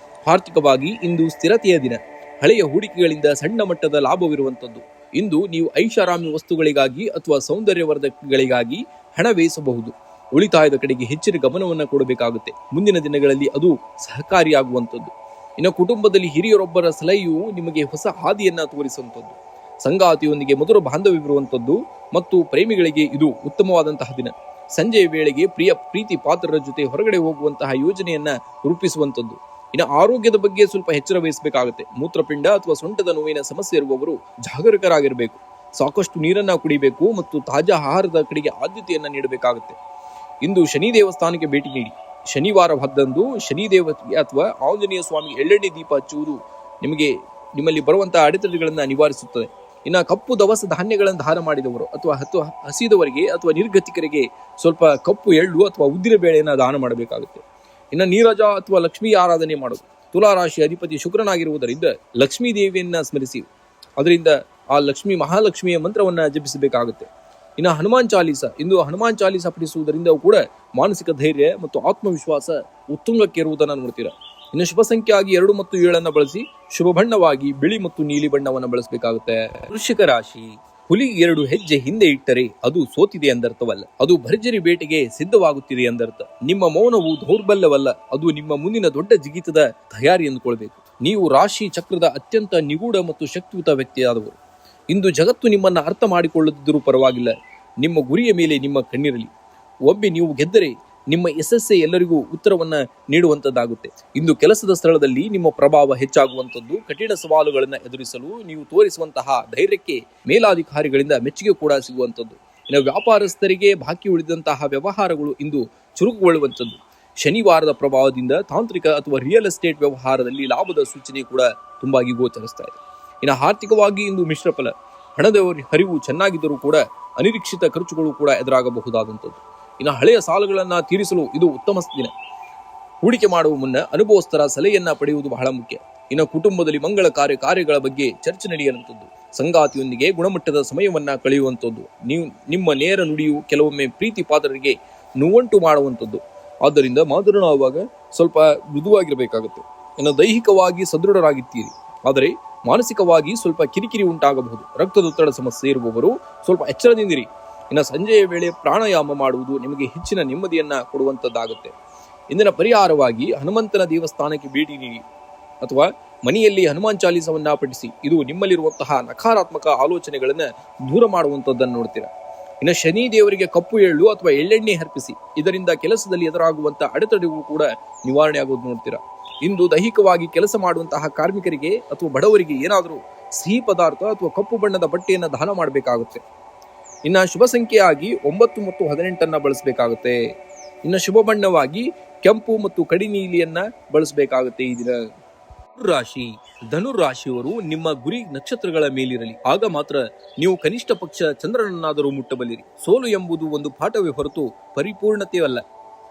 ಆರ್ಥಿಕವಾಗಿ ಇಂದು ಸ್ಥಿರತೆಯ ದಿನ. ಹಳೆಯ ಹೂಡಿಕೆಗಳಿಂದ ಸಣ್ಣ ಮಟ್ಟದ ಲಾಭವಿರುವಂಥದ್ದು. ಇಂದು ನೀವು ಐಷಾರಾಮಿ ವಸ್ತುಗಳಿಗಾಗಿ ಅಥವಾ ಸೌಂದರ್ಯವರ್ಧಕಗಳಿಗಾಗಿ ಹಣ ವ್ಯಯಿಸಬಹುದು. ಉಳಿತಾಯದ ಕಡೆಗೆ ಹೆಚ್ಚಿನ ಗಮನವನ್ನು ಕೊಡಬೇಕಾಗುತ್ತೆ. ಮುಂದಿನ ದಿನಗಳಲ್ಲಿ ಅದು ಸಹಕಾರಿಯಾಗುವಂಥದ್ದು. ಇನ್ನು ಕುಟುಂಬದಲ್ಲಿ ಹಿರಿಯರೊಬ್ಬರ ಸಲಹೆಯು ನಿಮಗೆ ಹೊಸ ಹಾದಿಯನ್ನ ತೋರಿಸುವಂಥದ್ದು. ಸಂಗಾತಿಯೊಂದಿಗೆ ಮಧುರ ಬಾಂಧವ್ಯವಿರುವಂಥದ್ದು ಮತ್ತು ಪ್ರೇಮಿಗಳಿಗೆ ಇದು ಉತ್ತಮವಾದಂತಹ ದಿನ. ಸಂಜೆಯ ವೇಳೆಗೆ ಪ್ರೀತಿ ಪಾತ್ರರ ಜೊತೆ ಹೊರಗಡೆ ಹೋಗುವಂತಹ ಯೋಜನೆಯನ್ನ ರೂಪಿಸುವಂಥದ್ದು. ಇನ್ನು ಆರೋಗ್ಯದ ಬಗ್ಗೆ ಸ್ವಲ್ಪ ಎಚ್ಚರ ವಹಿಸಬೇಕಾಗುತ್ತೆ. ಮೂತ್ರಪಿಂಡ ಅಥವಾ ಸೊಂಟದ ನೋವಿನ ಸಮಸ್ಯೆ ಇರುವವರು ಜಾಗರೂಕರಾಗಿರಬೇಕು. ಸಾಕಷ್ಟು ನೀರನ್ನ ಕುಡಿಬೇಕು ಮತ್ತು ತಾಜಾ ಆಹಾರದ ಕಡೆಗೆ ಆದ್ಯತೆಯನ್ನ ನೀಡಬೇಕಾಗುತ್ತೆ. ಇಂದು ಶನಿ ದೇವಸ್ಥಾನಕ್ಕೆ ಭೇಟಿ ನೀಡಿ. ಶನಿವಾರವಾದಂದು ಶನಿದೇವತೆಗೆ ಅಥವಾ ಆಂಜನೇಯ ಸ್ವಾಮಿಗೆ ಎಳ್ಳೆಣ್ಣೆ ದೀಪ ಹಚ್ಚುವುದು ನಿಮ್ಮಲ್ಲಿ ಬರುವಂತಹ ಅಡೆತಡೆಗಳನ್ನು ನಿವಾರಿಸುತ್ತದೆ. ಇನ್ನು ಕಪ್ಪು ದವಸ ಧಾನ್ಯಗಳನ್ನು ದಾನ ಮಾಡಿದವರು ಅಥವಾ ಹಸಿದವರಿಗೆ ಅಥವಾ ನಿರ್ಗತಿಕರಿಗೆ ಸ್ವಲ್ಪ ಕಪ್ಪು ಎಳ್ಳು ಅಥವಾ ಉದ್ದಿನ ಬೇಳೆಯನ್ನು ದಾನ ಮಾಡಬೇಕಾಗುತ್ತೆ. ಇನ್ನು ನೀರಜ ಅಥವಾ ಲಕ್ಷ್ಮೀ ಆರಾಧನೆ ಮಾಡೋದು. ತುಲಾ ರಾಶಿ ಅಧಿಪತಿ ಶುಕ್ರನಾಗಿರುವುದರಿಂದ ಲಕ್ಷ್ಮೀ ದೇವಿಯನ್ನ ಸ್ಮರಿಸಿ ಅದರಿಂದ ಆ ಮಹಾಲಕ್ಷ್ಮಿಯ ಮಂತ್ರವನ್ನ ಜಪಿಸಬೇಕಾಗುತ್ತೆ. ಇನ್ನು ಹನುಮಾನ್ ಚಾಲೀಸ. ಇಂದು ಹನುಮಾನ್ ಚಾಲೀಸ ಪಠಿಸುವುದರಿಂದ ಕೂಡ ಮಾನಸಿಕ ಧೈರ್ಯ ಮತ್ತು ಆತ್ಮವಿಶ್ವಾಸ ಉತ್ತುಂಗಕ್ಕೆ ಇರುವುದನ್ನು ನೋಡ್ತೀರಾ. ಇನ್ನು ಶುಭ ಸಂಖ್ಯೆಯಾಗಿ 2 ಮತ್ತು 7 ಬಳಸಿ. ಶುಭ ಬಣ್ಣವಾಗಿ ಬಿಳಿ ಮತ್ತು ನೀಲಿ ಬಣ್ಣವನ್ನು ಬಳಸಬೇಕಾಗುತ್ತೆ. ವೃಶ್ಚಿಕ ರಾಶಿ. ಹುಲಿ 2 ಹೆಜ್ಜೆ ಹಿಂದೆ ಇಟ್ಟರೆ ಅದು ಸೋತಿದೆ ಎಂದರ್ಥವಲ್ಲ, ಅದು ಭರ್ಜರಿ ಬೇಟೆಗೆ ಸಿದ್ಧವಾಗುತ್ತಿದೆ ಎಂದರ್ಥ. ನಿಮ್ಮ ಮೌನವು ದೌರ್ಬಲ್ಯವಲ್ಲ, ಅದು ನಿಮ್ಮ ಮುಂದಿನ ದೊಡ್ಡ ಜಿಗಿತದ ತಯಾರಿ ಎಂದುಕೊಳ್ಬೇಕು. ನೀವು ರಾಶಿ ಚಕ್ರದ ಅತ್ಯಂತ ನಿಗೂಢ ಮತ್ತು ಶಕ್ತಿಯುತ ವ್ಯಕ್ತಿಯಾದವರು. ಇಂದು ಜಗತ್ತು ನಿಮ್ಮನ್ನ ಅರ್ಥ ಮಾಡಿಕೊಳ್ಳದಿದ್ದರೂ ಪರವಾಗಿಲ್ಲ, ನಿಮ್ಮ ಗುರಿಯ ಮೇಲೆ ನಿಮ್ಮ ಕಣ್ಣಿರಲಿ. ಒಮ್ಮೆ ನೀವು ಗೆದ್ದರೆ ನಿಮ್ಮ ಯಶಸ್ಸೇ ಎಲ್ಲರಿಗೂ ಉತ್ತರವನ್ನ ನೀಡುವಂತದ್ದಾಗುತ್ತೆ. ಇಂದು ಕೆಲಸದ ಸ್ಥಳದಲ್ಲಿ ನಿಮ್ಮ ಪ್ರಭಾವ ಹೆಚ್ಚಾಗುವಂಥದ್ದು. ಕಠಿಣ ಸವಾಲುಗಳನ್ನು ಎದುರಿಸಲು ನೀವು ತೋರಿಸುವಂತಹ ಧೈರ್ಯಕ್ಕೆ ಮೇಲಾಧಿಕಾರಿಗಳಿಂದ ಮೆಚ್ಚುಗೆ ಕೂಡ ಸಿಗುವಂಥದ್ದು. ಇನ್ನು ವ್ಯಾಪಾರಸ್ಥರಿಗೆ ಬಾಕಿ ಉಳಿದಂತಹ ವ್ಯವಹಾರಗಳು ಇಂದು ಚುರುಕುಗೊಳ್ಳುವಂಥದ್ದು. ಶನಿವಾರದ ಪ್ರಭಾವದಿಂದ ತಾಂತ್ರಿಕ ಅಥವಾ ರಿಯಲ್ ಎಸ್ಟೇಟ್ ವ್ಯವಹಾರದಲ್ಲಿ ಲಾಭದ ಸೂಚನೆ ಕೂಡ ತುಂಬಾಗಿ ಗೋಚರಿಸ್ತಾ ಇದೆ. ಇನ್ನು ಆರ್ಥಿಕವಾಗಿ ಇಂದು ಮಿಶ್ರ ಫಲ. ಹಣದ ಹರಿವು ಚೆನ್ನಾಗಿದ್ದರೂ ಕೂಡ ಅನಿರೀಕ್ಷಿತ ಖರ್ಚುಗಳು ಕೂಡ ಎದುರಾಗಬಹುದಾದಂಥದ್ದು. ಇನ್ನು ಹಳೆಯ ಸಾಲಗಳನ್ನ ತೀರಿಸಲು ಇದು ಉತ್ತಮ ದಿನ. ಹೂಡಿಕೆ ಮಾಡುವ ಮುನ್ನ ಅನುಭವಸ್ಥರ ಸಲಹೆಯನ್ನ ಪಡೆಯುವುದು ಬಹಳ ಮುಖ್ಯ. ಇನ್ನು ಕುಟುಂಬದಲ್ಲಿ ಮಂಗಳ ಕಾರ್ಯಗಳ ಬಗ್ಗೆ ಚರ್ಚೆ ನಡೆಯುವಂಥದ್ದು. ಸಂಗಾತಿಯೊಂದಿಗೆ ಗುಣಮಟ್ಟದ ಸಮಯವನ್ನ ಕಳೆಯುವಂಥದ್ದು. ನಿಮ್ಮ ನೇರ ನುಡಿಯು ಕೆಲವೊಮ್ಮೆ ಪ್ರೀತಿ ಪಾತ್ರರಿಗೆ ನೋವುಂಟು ಮಾಡುವಂಥದ್ದು. ಆದ್ದರಿಂದ ಮಾತನಾಡುವಾಗ ಸ್ವಲ್ಪ ಮೃದುವಾಗಿರಬೇಕಾಗುತ್ತೆ. ಇನ್ನು ದೈಹಿಕವಾಗಿ ಸದೃಢರಾಗಿರ್ತೀರಿ, ಆದರೆ ಮಾನಸಿಕವಾಗಿ ಸ್ವಲ್ಪ ಕಿರಿಕಿರಿ ಉಂಟಾಗಬಹುದು. ರಕ್ತದೊತ್ತಡ ಸಮಸ್ಯೆ ಇರುವವರು ಸ್ವಲ್ಪ ಎಚ್ಚರದಿಂದಿರಿ. ಇನ್ನು ಸಂಜೆಯ ವೇಳೆ ಪ್ರಾಣಾಯಾಮ ಮಾಡುವುದು ನಿಮಗೆ ಹೆಚ್ಚಿನ ನೆಮ್ಮದಿಯನ್ನ ಕೊಡುವಂಥದ್ದಾಗುತ್ತೆ. ಇಂದಿನ ಪರಿಹಾರವಾಗಿ ಹನುಮಂತನ ದೇವಸ್ಥಾನಕ್ಕೆ ಭೇಟಿ ನೀಡಿ ಅಥವಾ ಮನೆಯಲ್ಲಿ ಹನುಮಾನ್ ಚಾಲೀಸವನ್ನ ಪಠಿಸಿ. ಇದು ನಿಮ್ಮಲ್ಲಿರುವಂತಹ ನಕಾರಾತ್ಮಕ ಆಲೋಚನೆಗಳನ್ನ ದೂರ ಮಾಡುವಂಥದ್ದನ್ನು ನೋಡ್ತೀರಾ. ಇನ್ನು ಶನಿ ದೇವರಿಗೆ ಕಪ್ಪು ಎಳ್ಳು ಅಥವಾ ಎಳ್ಳೆಣ್ಣೆ ಅರ್ಪಿಸಿ. ಇದರಿಂದ ಕೆಲಸದಲ್ಲಿ ಎದುರಾಗುವಂತಹ ಅಡೆತಡೆಗೂ ಕೂಡ ನಿವಾರಣೆ ಆಗೋದು ನೋಡ್ತೀರಾ. ಇಂದು ದೈಹಿಕವಾಗಿ ಕೆಲಸ ಮಾಡುವಂತಹ ಕಾರ್ಮಿಕರಿಗೆ ಅಥವಾ ಬಡವರಿಗೆ ಏನಾದರೂ ಸಿಹಿ ಪದಾರ್ಥ ಅಥವಾ ಕಪ್ಪು ಬಣ್ಣದ ಬಟ್ಟೆಯನ್ನು ದಾನ ಮಾಡಬೇಕಾಗುತ್ತೆ. ಇನ್ನು ಶುಭ ಸಂಖ್ಯೆಯಾಗಿ 9 ಮತ್ತು 18 ಬಳಸಬೇಕಾಗುತ್ತೆ. ಇನ್ನು ಶುಭ ಬಣ್ಣವಾಗಿ ಕೆಂಪು ಮತ್ತು ಕಡಿ ನೀಲಿಯನ್ನ ಬಳಸಬೇಕಾಗುತ್ತೆ. ಈ ದಿನ ರಾಶಿ ಧನುರಾಶಿಯವರು ನಿಮ್ಮ ಗುರಿ ನಕ್ಷತ್ರಗಳ ಮೇಲಿರಲಿ, ಆಗ ಮಾತ್ರ ನೀವು ಕನಿಷ್ಠ ಪಕ್ಷ ಚಂದ್ರನನ್ನಾದರೂ ಮುಟ್ಟಬಲ್ಲಿರಿ. ಸೋಲು ಎಂಬುದು ಒಂದು ಪಾಠವೇ ಹೊರತು ಪರಿಪೂರ್ಣತೆಯಲ್ಲ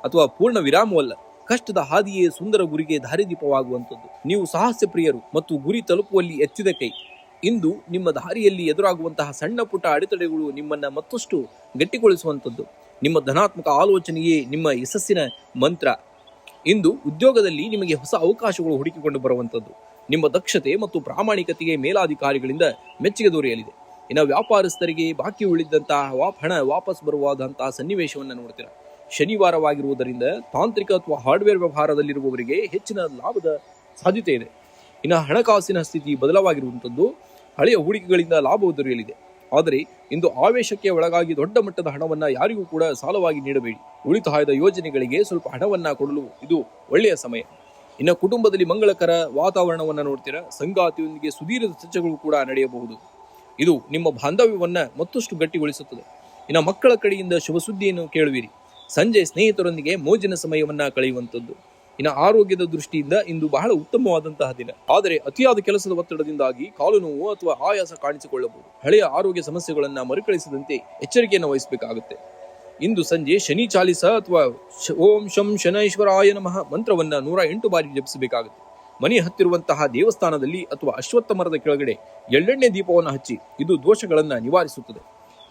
ಅಥವಾ ಪೂರ್ಣ ವಿರಾಮವಲ್ಲ. ಕಷ್ಟದ ಹಾದಿಯೇ ಸುಂದರ ಗುರಿಗೆ ದಾರಿದೀಪವಾಗುವಂಥದ್ದು. ನೀವು ಸಾಹಸ ಪ್ರಿಯರು ಮತ್ತು ಗುರಿ ತಲುಪುವಲ್ಲಿ ಎತ್ತಿದ ಕೈ. ಇಂದು ನಿಮ್ಮ ದಾರಿಯಲ್ಲಿ ಎದುರಾಗುವಂತಹ ಸಣ್ಣ ಪುಟ್ಟ ಅಡೆತಡೆಗಳು ನಿಮ್ಮನ್ನ ಮತ್ತಷ್ಟು ಗಟ್ಟಿಗೊಳಿಸುವಂಥದ್ದು. ನಿಮ್ಮ ಧನಾತ್ಮಕ ಆಲೋಚನೆಯೇ ನಿಮ್ಮ ಯಶಸ್ಸಿನ ಮಂತ್ರ. ಇಂದು ಉದ್ಯೋಗದಲ್ಲಿ ನಿಮಗೆ ಹೊಸ ಅವಕಾಶಗಳು ಹುಡುಕಿಕೊಂಡು ಬರುವಂಥದ್ದು. ನಿಮ್ಮ ದಕ್ಷತೆ ಮತ್ತು ಪ್ರಾಮಾಣಿಕತೆಗೆ ಮೇಲಾಧಿಕಾರಿಗಳಿಂದ ಮೆಚ್ಚುಗೆ ದೊರೆಯಲಿದೆ. ಇನ್ನು ವ್ಯಾಪಾರಸ್ಥರಿಗೆ ಬಾಕಿ ಉಳಿದಂತಹ ಹಣ ವಾಪಸ್ ಬರುವಾದಂತಹ ಸನ್ನಿವೇಶವನ್ನು ನೋಡ್ತೀರಾ. ಶನಿವಾರವಾಗಿರುವುದರಿಂದ ತಾಂತ್ರಿಕ ಅಥವಾ ಹಾರ್ಡ್ವೇರ್ ವ್ಯವಹಾರದಲ್ಲಿರುವವರಿಗೆ ಹೆಚ್ಚಿನ ಲಾಭದ ಸಾಧ್ಯತೆ ಇದೆ. ಇನ್ನು ಹಣಕಾಸಿನ ಸ್ಥಿತಿ ಬದಲಾವಾಗಿರುವಂಥದ್ದು. ಹಳೆಯ ಹೂಡಿಕೆಗಳಿಂದ ಲಾಭ ದೊರೆಯಲಿದೆ. ಆದರೆ ಇಂದು ಆವೇಶಕ್ಕೆ ಒಳಗಾಗಿ ದೊಡ್ಡ ಮಟ್ಟದ ಹಣವನ್ನ ಯಾರಿಗೂ ಕೂಡ ಸಾಲವಾಗಿ ನೀಡಬೇಡಿ. ಉಳಿತಾಯದ ಯೋಜನೆಗಳಿಗೆ ಸ್ವಲ್ಪ ಹಣವನ್ನ ಕೊಡಲು ಇದು ಒಳ್ಳೆಯ ಸಮಯ. ಇನ್ನು ಕುಟುಂಬದಲ್ಲಿ ಮಂಗಳಕರ ವಾತಾವರಣವನ್ನ ನೋಡ್ತೀರಾ. ಸಂಗಾತಿಯೊಂದಿಗೆ ಸುದೀರ್ಘ ಚರ್ಚೆಗಳು ಕೂಡ ನಡೆಯಬಹುದು. ಇದು ನಿಮ್ಮ ಬಾಂಧವ್ಯವನ್ನ ಮತ್ತಷ್ಟು ಗಟ್ಟಿಗೊಳಿಸುತ್ತದೆ. ಇನ್ನು ಮಕ್ಕಳ ಕಡೆಯಿಂದ ಶುಭ ಸುದ್ದಿಯನ್ನು ಕೇಳುವಿರಿ. ಸಂಜೆ ಸ್ನೇಹಿತರೊಂದಿಗೆ ಮೋಜಿನ ಸಮಯವನ್ನ ಕಳೆಯುವಂಥದ್ದು. ಇನ್ನು ಆರೋಗ್ಯದ ದೃಷ್ಟಿಯಿಂದ ಇಂದು ಬಹಳ ಉತ್ತಮವಾದಂತಹ ದಿನ. ಆದರೆ ಅತಿಯಾದ ಕೆಲಸದ ಒತ್ತಡದಿಂದಾಗಿ ಕಾಲು ನೋವು ಅಥವಾ ಆಯಾಸ ಕಾಣಿಸಿಕೊಳ್ಳಬಹುದು. ಹಳೆಯ ಆರೋಗ್ಯ ಸಮಸ್ಯೆಗಳನ್ನ ಮರುಕಳಿಸದಂತೆ ಎಚ್ಚರಿಕೆಯನ್ನು ವಹಿಸಬೇಕಾಗುತ್ತೆ. ಇಂದು ಸಂಜೆ ಶನಿ ಚಾಲಿಸ ಅಥವಾ ಓಂ ಶಂ ಶನೈಶ್ವರಾಯ ನಮಃ ಮಂತ್ರವನ್ನ 108 ಬಾರಿ ಜಪಿಸಬೇಕಾಗುತ್ತೆ. ಮನೆ ಹತ್ತಿರುವಂತಹ ದೇವಸ್ಥಾನದಲ್ಲಿ ಅಥವಾ ಅಶ್ವತ್ಥ ಮರದ ಕೆಳಗಡೆ ಎಳ್ಳೆಣ್ಣೆ ದೀಪವನ್ನು ಹಚ್ಚಿ. ಇದು ದೋಷಗಳನ್ನ ನಿವಾರಿಸುತ್ತದೆ.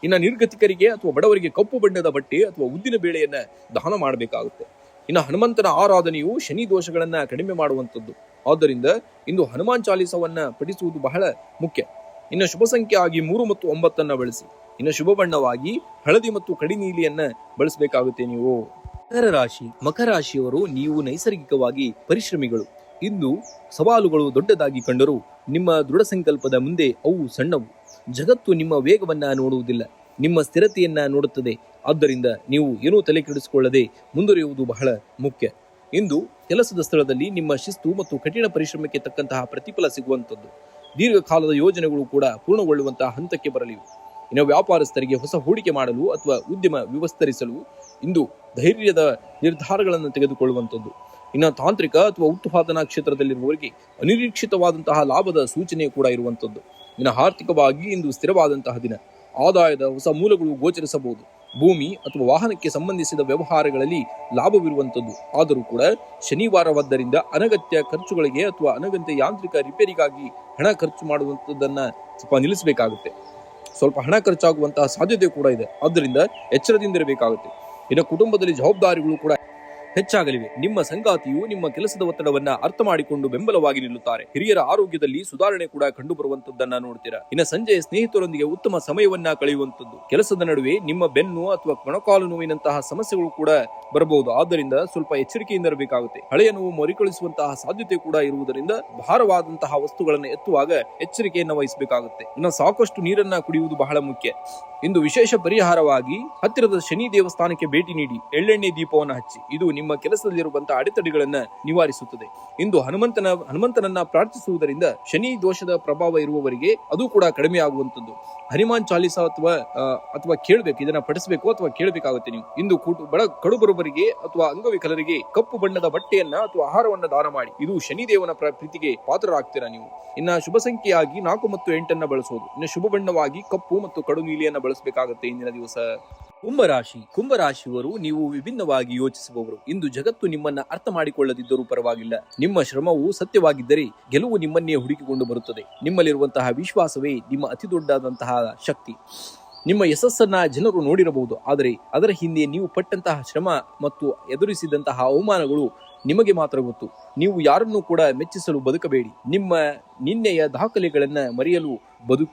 ಇನ್ನು ನಿರ್ಗತಿಕರಿಗೆ ಅಥವಾ ಬಡವರಿಗೆ ಕಪ್ಪು ಬಣ್ಣದ ಬಟ್ಟೆ ಅಥವಾ ಉದ್ದಿನ ಬೇಳೆಯನ್ನ ದಾನ ಮಾಡಬೇಕಾಗುತ್ತೆ. ಇನ್ನು ಹನುಮಂತನ ಆರಾಧನೆಯು ಶನಿ ದೋಷಗಳನ್ನ ಕಡಿಮೆ ಮಾಡುವಂಥದ್ದು. ಆದ್ದರಿಂದ ಇಂದು ಹನುಮಾನ್ ಚಾಲೀಸವನ್ನ ಪಠಿಸುವುದು ಬಹಳ ಮುಖ್ಯ. ಇನ್ನು ಶುಭ ಸಂಖ್ಯೆ ಆಗಿ 3 ಮತ್ತು 9 ಬಳಸಿ. ಇನ್ನು ಶುಭ ಬಣ್ಣವಾಗಿ ಹಳದಿ ಮತ್ತು ಕಡಿ ನೀಲಿಯನ್ನ ಬಳಸಬೇಕಾಗುತ್ತೆ. ನೀವು ಮಕರ ರಾಶಿಯವರು ನೀವು ನೈಸರ್ಗಿಕವಾಗಿ ಪರಿಶ್ರಮಿಗಳು. ಇಂದು ಸವಾಲುಗಳು ದೊಡ್ಡದಾಗಿ ಕಂಡರೂ ನಿಮ್ಮ ದೃಢ ಸಂಕಲ್ಪದ ಮುಂದೆ ಅವು ಸಣ್ಣವು. ಜಗತ್ತು ನಿಮ್ಮ ವೇಗವನ್ನ ನೋಡುವುದಿಲ್ಲ, ನಿಮ್ಮ ಸ್ಥಿರತೆಯನ್ನ ನೋಡುತ್ತದೆ. ಆದ್ದರಿಂದ ನೀವು ಏನೂ ತಲೆ ಕೆಡಿಸಿಕೊಳ್ಳದೆ ಮುಂದುವರಿಯುವುದು ಬಹಳ ಮುಖ್ಯ. ಇಂದು ಕೆಲಸದ ಸ್ಥಳದಲ್ಲಿ ನಿಮ್ಮ ಶಿಸ್ತು ಮತ್ತು ಕಠಿಣ ಪರಿಶ್ರಮಕ್ಕೆ ತಕ್ಕಂತಹ ಪ್ರತಿಫಲ ಸಿಗುವಂಥದ್ದು. ದೀರ್ಘಕಾಲದ ಯೋಜನೆಗಳು ಕೂಡ ಪೂರ್ಣಗೊಳ್ಳುವಂತಹ ಹಂತಕ್ಕೆ ಬರಲಿವೆ. ಇನ್ನು ವ್ಯಾಪಾರಸ್ಥರಿಗೆ ಹೊಸ ಹೂಡಿಕೆ ಮಾಡಲು ಅಥವಾ ಉದ್ಯಮ ವಿಸ್ತರಿಸಲು ಇಂದು ಧೈರ್ಯದ ನಿರ್ಧಾರಗಳನ್ನು ತೆಗೆದುಕೊಳ್ಳುವಂಥದ್ದು. ಇನ್ನು ತಾಂತ್ರಿಕ ಅಥವಾ ಉತ್ಪಾದನಾ ಕ್ಷೇತ್ರದಲ್ಲಿರುವವರಿಗೆ ಅನಿರೀಕ್ಷಿತವಾದಂತಹ ಲಾಭದ ಸೂಚನೆ ಕೂಡ ಇರುವಂಥದ್ದು. ಇನ್ನು ಆರ್ಥಿಕವಾಗಿ ಇಂದು ಸ್ಥಿರವಾದಂತಹ ದಿನ. ಆದಾಯದ ಹೊಸ ಮೂಲಗಳು ಗೋಚರಿಸಬಹುದು. ಭೂಮಿ ಅಥವಾ ವಾಹನಕ್ಕೆ ಸಂಬಂಧಿಸಿದ ವ್ಯವಹಾರಗಳಲ್ಲಿ ಲಾಭವಿರುವಂಥದ್ದು. ಆದರೂ ಕೂಡ ಶನಿವಾರವಾದ್ದರಿಂದ ಅನಗತ್ಯ ಖರ್ಚುಗಳಿಗೆ ಅಥವಾ ಅನಗತ್ಯ ಯಾಂತ್ರಿಕ ರಿಪೇರಿಗಾಗಿ ಹಣ ಖರ್ಚು ಮಾಡುವಂಥದ್ದನ್ನ ಸ್ವಲ್ಪ ನಿಲ್ಲಿಸಬೇಕಾಗುತ್ತೆ. ಸ್ವಲ್ಪ ಹಣ ಖರ್ಚಾಗುವಂತಹ ಸಾಧ್ಯತೆ ಕೂಡ ಇದೆ. ಆದ್ದರಿಂದ ಎಚ್ಚರದಿಂದಿರಬೇಕಾಗುತ್ತೆ. ಇನ್ನು ಕುಟುಂಬದಲ್ಲಿ ಜವಾಬ್ದಾರಿಗಳು ಕೂಡ ಹೆಚ್ಚಾಗಲಿವೆ. ನಿಮ್ಮ ಸಂಗಾತಿಯು ನಿಮ್ಮ ಕೆಲಸದ ಒತ್ತಡವನ್ನ ಅರ್ಥ ಮಾಡಿಕೊಂಡು ಬೆಂಬಲವಾಗಿ ನಿಲ್ಲುತ್ತಾರೆ. ಹಿರಿಯರ ಆರೋಗ್ಯದಲ್ಲಿ ಸುಧಾರಣೆ ಕೂಡ ಕಂಡು ಬರುವಂತದ್ದನ್ನ ನೋಡ್ತೀರಾ. ಇನ್ನು ಸಂಜೆ ಸ್ನೇಹಿತರೊಂದಿಗೆ ಉತ್ತಮ ಸಮಯವನ್ನ ಕಳೆಯುವಂಥದ್ದು. ಕೆಲಸದ ನಡುವೆ ನಿಮ್ಮ ಬೆನ್ನು ಅಥವಾ ಮೊಣಕಾಲು ನೋವಿನಂತಹ ಸಮಸ್ಯೆಗಳು ಕೂಡ ಬರಬಹುದು. ಆದ್ದರಿಂದ ಸ್ವಲ್ಪ ಎಚ್ಚರಿಕೆಯಿಂದ ಇರಬೇಕಾಗುತ್ತೆ. ಹಳೆಯ ನೋವು ಮರುಕಳಿಸುವಂತಹ ಸಾಧ್ಯತೆ ಕೂಡ ಇರುವುದರಿಂದ ಭಾರವಾದಂತಹ ವಸ್ತುಗಳನ್ನು ಎತ್ತುವಾಗ ಎಚ್ಚರಿಕೆಯನ್ನು ವಹಿಸಬೇಕಾಗುತ್ತೆ. ಇನ್ನು ಸಾಕಷ್ಟು ನೀರನ್ನ ಕುಡಿಯುವುದು ಬಹಳ ಮುಖ್ಯ. ಇಂದು ವಿಶೇಷ ಪರಿಹಾರವಾಗಿ ಹತ್ತಿರದ ಶನಿ ದೇವಸ್ಥಾನಕ್ಕೆ ಭೇಟಿ ನೀಡಿ ಎಳ್ಳೆಣ್ಣೆ ದೀಪವನ್ನು ಹಚ್ಚಿ. ಇದು ನಿಮ್ಮ ಕೆಲಸದಲ್ಲಿರುವಂತಹ ಅಡೆತಡೆಗಳನ್ನ ನಿವಾರಿಸುತ್ತದೆ. ಇಂದು ಹನುಮಂತನನ್ನ ಪ್ರಾರ್ಥಿಸುವುದರಿಂದ ಶನಿ ದೋಷದ ಪ್ರಭಾವ ಇರುವವರಿಗೆ ಅದು ಕೂಡ ಕಡಿಮೆ ಆಗುವಂಥದ್ದು. ಹನುಮಾನ್ ಚಾಲೀಸ ಅಥವಾ ಕೇಳಬೇಕು, ಇದನ್ನ ಪಠಿಸಬೇಕು ಅಥವಾ ಕೇಳಬೇಕಾಗುತ್ತೆ. ನೀವು ಇಂದು ಕಡುಬರುವರಿಗೆ ಅಥವಾ ಅಂಗವಿಕಲರಿಗೆ ಕಪ್ಪು ಬಣ್ಣದ ಬಟ್ಟೆಯನ್ನ ಅಥವಾ ಆಹಾರವನ್ನ ದಾನ ಮಾಡಿ. ಇದು ಶನಿದೇವನ ಪ್ರೀತಿಗೆ ಪಾತ್ರರಾಗ್ತೀರಾ ನೀವು. ಇನ್ನ ಶುಭ ಸಂಖ್ಯೆಯಾಗಿ 4 ಮತ್ತು 8 ಬಳಸೋದು. ಇನ್ನು ಶುಭ ಬಣ್ಣವಾಗಿ ಕಪ್ಪು ಮತ್ತು ಕಡು ನೀಲಿಯನ್ನ ಬಳಸಬೇಕಾಗುತ್ತೆ ಇಂದಿನ ದಿವಸ. ಕುಂಭರಾಶಿಯವರು ನೀವು ವಿಭಿನ್ನವಾಗಿ ಯೋಚಿಸುವವರು. ಇಂದು ಜಗತ್ತು ನಿಮ್ಮನ್ನ ಅರ್ಥ ಮಾಡಿಕೊಳ್ಳದಿದ್ದರೂ ಪರವಾಗಿಲ್ಲ. ನಿಮ್ಮ ಶ್ರಮವು ಸತ್ಯವಾಗಿದ್ದರೆ ಗೆಲುವು ನಿಮ್ಮನ್ನೇ ಹುಡುಕಿಕೊಂಡು ಬರುತ್ತದೆ. ನಿಮ್ಮಲ್ಲಿರುವಂತಹ ವಿಶ್ವಾಸವೇ ನಿಮ್ಮ ಅತಿ ದೊಡ್ಡದಾದಂತಹ ಶಕ್ತಿ. ನಿಮ್ಮ ಯಶಸ್ಸನ್ನ ಜನರು ನೋಡಿರಬಹುದು, ಆದರೆ ಅದರ ಹಿಂದೆ ನೀವು ಪಟ್ಟಂತಹ ಶ್ರಮ ಮತ್ತು ಎದುರಿಸಿದಂತಹ ಅವಮಾನಗಳು ನಿಮಗೆ ಮಾತ್ರ ಗೊತ್ತು. ನೀವು ಯಾರನ್ನೂ ಕೂಡ ಮೆಚ್ಚಿಸಲು ಬದುಕಬೇಡಿ. ನಿಮ್ಮ ನಿನ್ನೆಯ ದಾಖಲೆಗಳನ್ನ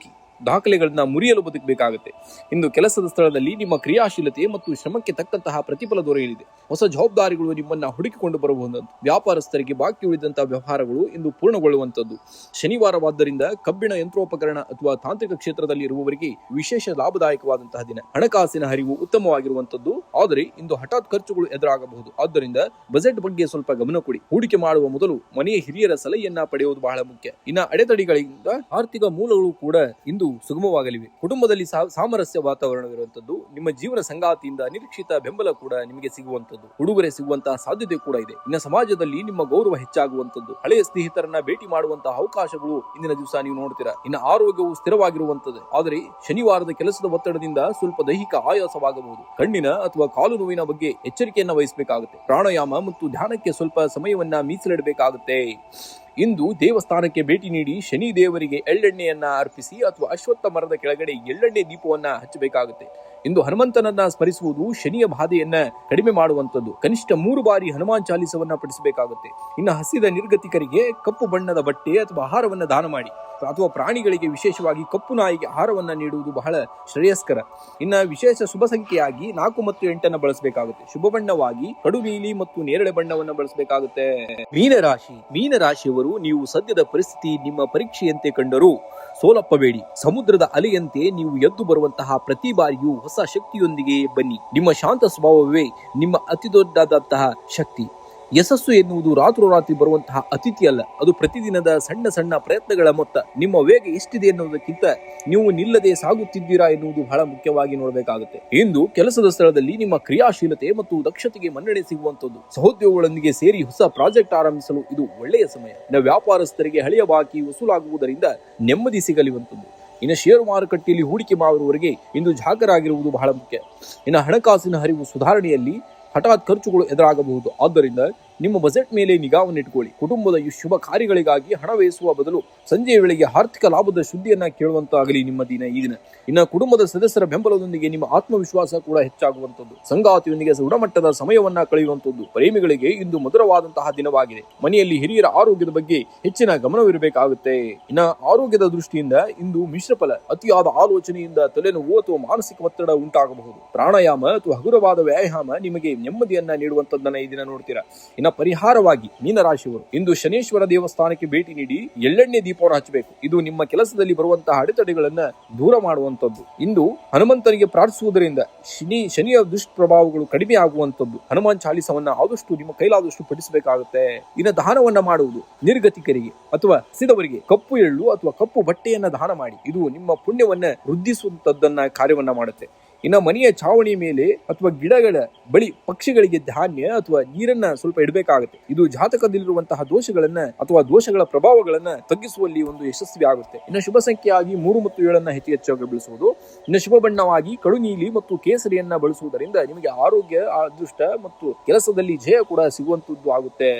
ಮುರಿಯಲು ಬದುಕಬೇಕಾಗುತ್ತೆ. ಇಂದು ಕೆಲಸದ ಸ್ಥಳದಲ್ಲಿ ನಿಮ್ಮ ಕ್ರಿಯಾಶೀಲತೆ ಮತ್ತು ಶ್ರಮಕ್ಕೆ ತಕ್ಕಂತಹ ಪ್ರತಿಫಲ ದೊರೆಯಲಿದೆ. ಹೊಸ ಜವಾಬ್ದಾರಿಗಳು ನಿಮ್ಮನ್ನ ಹುಡುಕಿಕೊಂಡು ಬರಬಹುದು. ವ್ಯಾಪಾರಸ್ಥರಿಗೆ ಬಾಕಿ ಉಳಿದಂತಹ ವ್ಯವಹಾರಗಳು ಇಂದು ಪೂರ್ಣಗೊಳ್ಳುವಂತದ್ದು. ಶನಿವಾರವಾದ್ದರಿಂದ ಕಬ್ಬಿಣ ಯಂತ್ರೋಪಕರಣ ಅಥವಾ ತಾಂತ್ರಿಕ ಕ್ಷೇತ್ರದಲ್ಲಿ ಇರುವವರಿಗೆ ವಿಶೇಷ ಲಾಭದಾಯಕವಾದಂತಹ ದಿನ. ಹಣಕಾಸಿನ ಹರಿವು ಉತ್ತಮವಾಗಿರುವಂತದ್ದು, ಆದರೆ ಇಂದು ಹಠಾತ್ ಖರ್ಚುಗಳು ಎದುರಾಗಬಹುದು. ಆದ್ದರಿಂದ ಬಜೆಟ್ ಬಗ್ಗೆ ಸ್ವಲ್ಪ ಗಮನ ಕೊಡಿ. ಹೂಡಿಕೆ ಮಾಡುವ ಮೊದಲು ಮನೆಯ ಹಿರಿಯರ ಸಲಹೆಯನ್ನ ಪಡೆಯುವುದು ಬಹಳ ಮುಖ್ಯ. ಇನ್ನು ಅಡೆತಡೆಗಳಿಂದ ಆರ್ಥಿಕ ಮೂಲಗಳು ಕೂಡ ಇಂದು ಸುಗಮವಾಗಲಿವೆ. ಕುಟುಂಬದಲ್ಲಿ ಸಾಮರಸ್ಯ ವಾತಾವರಣವಿರುವಂತದ್ದು. ನಿಮ್ಮ ಜೀವನ ಸಂಗಾತಿಯಿಂದ ನಿರೀಕ್ಷಿತ ಬೆಂಬಲ ಕೂಡ ನಿಮಗೆ ಸಿಗುವಂತದ್ದು. ಉಡುಗೊರೆ ಸಿಗುವಂತಹ ಸಾಧ್ಯತೆ ಕೂಡ ಇದೆ. ಇನ್ನು ಸಮಾಜದಲ್ಲಿ ನಿಮ್ಮ ಗೌರವ ಹೆಚ್ಚಾಗುವಂತದ್ದು. ಹಳೆಯ ಸ್ನೇಹಿತರನ್ನ ಭೇಟಿ ಮಾಡುವಂತಹ ಅವಕಾಶಗಳು ಇಂದಿನ ದಿವಸ ನೀವು ನೋಡ್ತೀರಾ. ಇನ್ನು ಆರೋಗ್ಯವು ಸ್ಥಿರವಾಗಿರುವಂತದ್ದು, ಆದರೆ ಶನಿವಾರದ ಕೆಲಸದ ಒತ್ತಡದಿಂದ ಸ್ವಲ್ಪ ದೈಹಿಕ ಆಯಾಸವಾಗಬಹುದು. ಕಣ್ಣಿನ ಅಥವಾ ಕಾಲು ನೋವಿನ ಬಗ್ಗೆ ಎಚ್ಚರಿಕೆಯನ್ನ ವಹಿಸಬೇಕಾಗುತ್ತೆ. ಪ್ರಾಣಾಯಾಮ ಮತ್ತು ಧ್ಯಾನಕ್ಕೆ ಸ್ವಲ್ಪ ಸಮಯವನ್ನ ಮೀಸಲಿಡಬೇಕಾಗುತ್ತೆ. ಇಂದು ದೇವಸ್ಥಾನಕ್ಕೆ ಭೇಟಿ ನೀಡಿ ಶನಿ ದೇವರಿಗೆ ಎಳ್ಳೆಣ್ಣೆಯನ್ನ ಅರ್ಪಿಸಿ ಅಥವಾ ಅಶ್ವತ್ಥ ಮರದ ಕೆಳಗಡೆ ಎಳ್ಳೆಣ್ಣೆ ದೀಪವನ್ನ ಹಚ್ಚಬೇಕಾಗುತ್ತೆ. ಇಂದು ಹನುಮಂತನನ್ನ ಸ್ಮರಿಸುವುದು ಶನಿಯ ಬಾಧೆಯನ್ನ ಕಡಿಮೆ ಮಾಡುವಂತದ್ದು. ಕನಿಷ್ಠ 3 ಬಾರಿ ಹನುಮಾನ್ ಚಾಲಿಸವನ್ನ ಪಠಿಸಬೇಕಾಗುತ್ತೆ. ಇನ್ನು ಹಸಿದ ನಿರ್ಗತಿಕರಿಗೆ ಕಪ್ಪು ಬಣ್ಣದ ಬಟ್ಟೆ ಅಥವಾ ಆಹಾರವನ್ನ ದಾನ ಮಾಡಿ, ಅಥವಾ ಪ್ರಾಣಿಗಳಿಗೆ ವಿಶೇಷವಾಗಿ ಕಪ್ಪು ನಾಯಿಗೆ ಆಹಾರವನ್ನ ನೀಡುವುದು ಬಹಳ ಶ್ರೇಯಸ್ಕರ. ಇನ್ನ ವಿಶೇಷ ಶುಭ ಸಂಖ್ಯೆಯಾಗಿ 4 ಮತ್ತು 8 ಬಳಸಬೇಕಾಗುತ್ತೆ. ಶುಭ ಬಣ್ಣವಾಗಿ ಕಡು ನೀಲಿ ಮತ್ತು ನೇರಳೆ ಬಣ್ಣವನ್ನ ಬಳಸಬೇಕಾಗುತ್ತೆ. ಮೀನರಾಶಿಯವರು ನೀವು ಸದ್ಯದ ಪರಿಸ್ಥಿತಿ ನಿಮ್ಮ ಪರೀಕ್ಷೆಯಂತೆ ಕಂಡರೂ ಸೋಲಪ್ಪಬೇಡಿ. ಸಮುದ್ರದ ಅಲೆಯಂತೆ ನೀವು ಎದ್ದು ಬರುವಂತಹ ಪ್ರತಿ ಬಾರಿಯೂ ಹೊಸ ಶಕ್ತಿಯೊಂದಿಗೆ ಬನ್ನಿ. ನಿಮ್ಮ ಶಾಂತ ಸ್ವಭಾವವೇ ನಿಮ್ಮ ಅತಿ ದೊಡ್ಡದಾದಂತಹ ಶಕ್ತಿ. ಯಶಸ್ಸು ಎನ್ನುವುದು ರಾತ್ರೋರಾತ್ರಿ ಬರುವಂತಹ ಅತಿಥಿ ಅಲ್ಲ, ಅದು ಪ್ರತಿದಿನದ ಸಣ್ಣ ಸಣ್ಣ ಪ್ರಯತ್ನಗಳ ಮೊತ್ತ. ನಿಮ್ಮ ವೇಗ ಎಷ್ಟಿದೆ ಎನ್ನುವುದಕ್ಕಿಂತ ನೀವು ನಿಲ್ಲದೆ ಸಾಗುತ್ತಿದ್ದೀರಾ ಎನ್ನುವುದು ಬಹಳ ಮುಖ್ಯವಾಗಿ ನೋಡಬೇಕಾಗುತ್ತೆ. ಇಂದು ಕೆಲಸದ ಸ್ಥಳದಲ್ಲಿ ನಿಮ್ಮ ಕ್ರಿಯಾಶೀಲತೆ ಮತ್ತು ದಕ್ಷತೆಗೆ ಮನ್ನಣೆ ಸಿಗುವಂತದ್ದು. ಸಹೋದ್ಯೋಗಿಗಳೊಂದಿಗೆ ಸೇರಿ ಹೊಸ ಪ್ರಾಜೆಕ್ಟ್ ಆರಂಭಿಸಲು ಇದು ಒಳ್ಳೆಯ ಸಮಯ. ಇನ್ನು ವ್ಯಾಪಾರಸ್ಥರಿಗೆ ಹಳೆಯ ಬಾಕಿ ವಸೂಲಾಗುವುದರಿಂದ ನೆಮ್ಮದಿ ಸಿಗಲಿರುವಂತದ್ದು. ಇನ್ನು ಷೇರು ಮಾರುಕಟ್ಟೆಯಲ್ಲಿ ಹೂಡಿಕೆ ಮಾಡುವವರಿಗೆ ಇಂದು ಜಾಗರಾಗಿರುವುದು ಬಹಳ ಮುಖ್ಯ. ಇನ್ನು ಹಣಕಾಸಿನ ಹರಿವು ಸುಧಾರಣೆಯಲ್ಲಿ ಹಠಾತ್ ಖರ್ಚುಗಳು ಎದುರಾಗಬಹುದು. ಆದ್ದರಿಂದ ನಿಮ್ಮ ಬಜೆಟ್ ಮೇಲೆ ನಿಗಾವನ್ನಿಟ್ಟುಕೊಳ್ಳಿ. ಕುಟುಂಬದ ಶುಭ ಕಾರ್ಯಗಳಿಗಾಗಿ ಹಣ ವ್ಯಯಿಸುವ ಬದಲು ಸಂಜೆಯ ವೇಳೆಗೆ ಆರ್ಥಿಕ ಲಾಭದ ಸುದ್ದಿಯನ್ನ ಕೇಳುವಂತಾಗಲಿ ನಿಮ್ಮ ದಿನ ಈ ದಿನ. ಇನ್ನು ಕುಟುಂಬದ ಸದಸ್ಯರ ಬೆಂಬಲದೊಂದಿಗೆ ನಿಮ್ಮ ಆತ್ಮವಿಶ್ವಾಸ ಕೂಡ ಹೆಚ್ಚಾಗುವಂತದ್ದು. ಸಂಗಾತಿಯೊಂದಿಗೆ ಗುಣಮಟ್ಟದ ಸಮಯವನ್ನ ಕಳೆಯುವಂತದ್ದು. ಪ್ರೇಮಿಗಳಿಗೆ ಇಂದು ಮಧುರವಾದಂತಹ ದಿನವಾಗಿದೆ. ಮನೆಯಲ್ಲಿ ಹಿರಿಯರ ಆರೋಗ್ಯದ ಬಗ್ಗೆ ಹೆಚ್ಚಿನ ಗಮನವಿರಬೇಕಾಗುತ್ತೆ. ಇನ್ನು ಆರೋಗ್ಯದ ದೃಷ್ಟಿಯಿಂದ ಇಂದು ಮಿಶ್ರ ಫಲ. ಅತಿಯಾದ ಆಲೋಚನೆಯಿಂದ ತಲೆನೋವು ಅಥವಾ ಮಾನಸಿಕ ಒತ್ತಡ ಉಂಟಾಗಬಹುದು. ಪ್ರಾಣಾಯಾಮ ಅಥವಾ ಹಗುರವಾದ ವ್ಯಾಯಾಮ ನಿಮಗೆ ನೆಮ್ಮದಿಯನ್ನ ನೀಡುವಂತದ್ದನ್ನ ಈ ದಿನ ನೋಡ್ತೀರಾ. ಇನ್ನು ಪರಿಹಾರವಾಗಿ ಮೀನರಾಶಿಯವರು ಇಂದು ಶನೇಶ್ವರ ದೇವಸ್ಥಾನಕ್ಕೆ ಭೇಟಿ ನೀಡಿ ಎಳ್ಳೆಣ್ಣೆ ದೀಪವನ್ನು ಹಚ್ಚಬೇಕು. ಇದು ನಿಮ್ಮ ಕೆಲಸದಲ್ಲಿ ಬರುವಂತಹ ಅಡೆತಡೆಗಳನ್ನ ದೂರ ಮಾಡುವಂತದ್ದು. ಇಂದು ಹನುಮಂತನಿಗೆ ಪ್ರಾರ್ಥಿಸುವುದರಿಂದ ಶನಿಯ ದುಷ್ಪ್ರಭಾವಗಳು ಕಡಿಮೆ ಆಗುವಂತದ್ದು. ಹನುಮಾನ್ ಚಾಲಿಸವನ್ನ ಆದಷ್ಟು ನಿಮ್ಮ ಕೈಲಾದಷ್ಟು ಪಠಿಸಬೇಕಾಗುತ್ತೆ. ಇನ್ನು ದಾನವನ್ನ ಮಾಡುವುದು. ನಿರ್ಗತಿಕರಿಗೆ ಅಥವಾ ಹಸಿದವರಿಗೆ ಕಪ್ಪು ಎಳ್ಳು ಅಥವಾ ಕಪ್ಪು ಬಟ್ಟೆಯನ್ನ ದಾನ ಮಾಡಿ. ಇದು ನಿಮ್ಮ ಪುಣ್ಯವನ್ನ ವೃದ್ಧಿಸುವಂತದ್ದನ್ನ ಕಾರ್ಯವನ್ನ ಮಾಡುತ್ತೆ. ಇನ್ನು ಮನೆಯ ಚಾವಣಿ ಮೇಲೆ ಅಥವಾ ಗಿಡಗಳ ಬಳಿ ಪಕ್ಷಿಗಳಿಗೆ ಧಾನ್ಯ ಅಥವಾ ನೀರನ್ನ ಸ್ವಲ್ಪ ಇಡಬೇಕಾಗುತ್ತೆ. ಇದು ಜಾತಕದಲ್ಲಿರುವಂತಹ ದೋಷಗಳನ್ನ ಅಥವಾ ದೋಷಗಳ ಪ್ರಭಾವಗಳನ್ನ ತಗ್ಗಿಸುವಲ್ಲಿ ಒಂದು ಯಶಸ್ವಿ ಆಗುತ್ತೆ. ಇನ್ನು ಶುಭ ಸಂಖ್ಯೆಯಾಗಿ 3 ಮತ್ತು 7 ಹೆಚ್ಚಾಗಿ ಬಳಸುವುದು. ಇನ್ನು ಶುಭ ಬಣ್ಣವಾಗಿ ಕಡು ನೀಲಿ ಮತ್ತು ಕೇಸರಿಯನ್ನ ಬಳಸುವುದರಿಂದ ನಿಮಗೆ ಆರೋಗ್ಯ, ಅದೃಷ್ಟ ಮತ್ತು ಕೆಲಸದಲ್ಲಿ ಜಯ ಕೂಡ ಸಿಗುವಂತದ್ದು ಆಗುತ್ತೆ.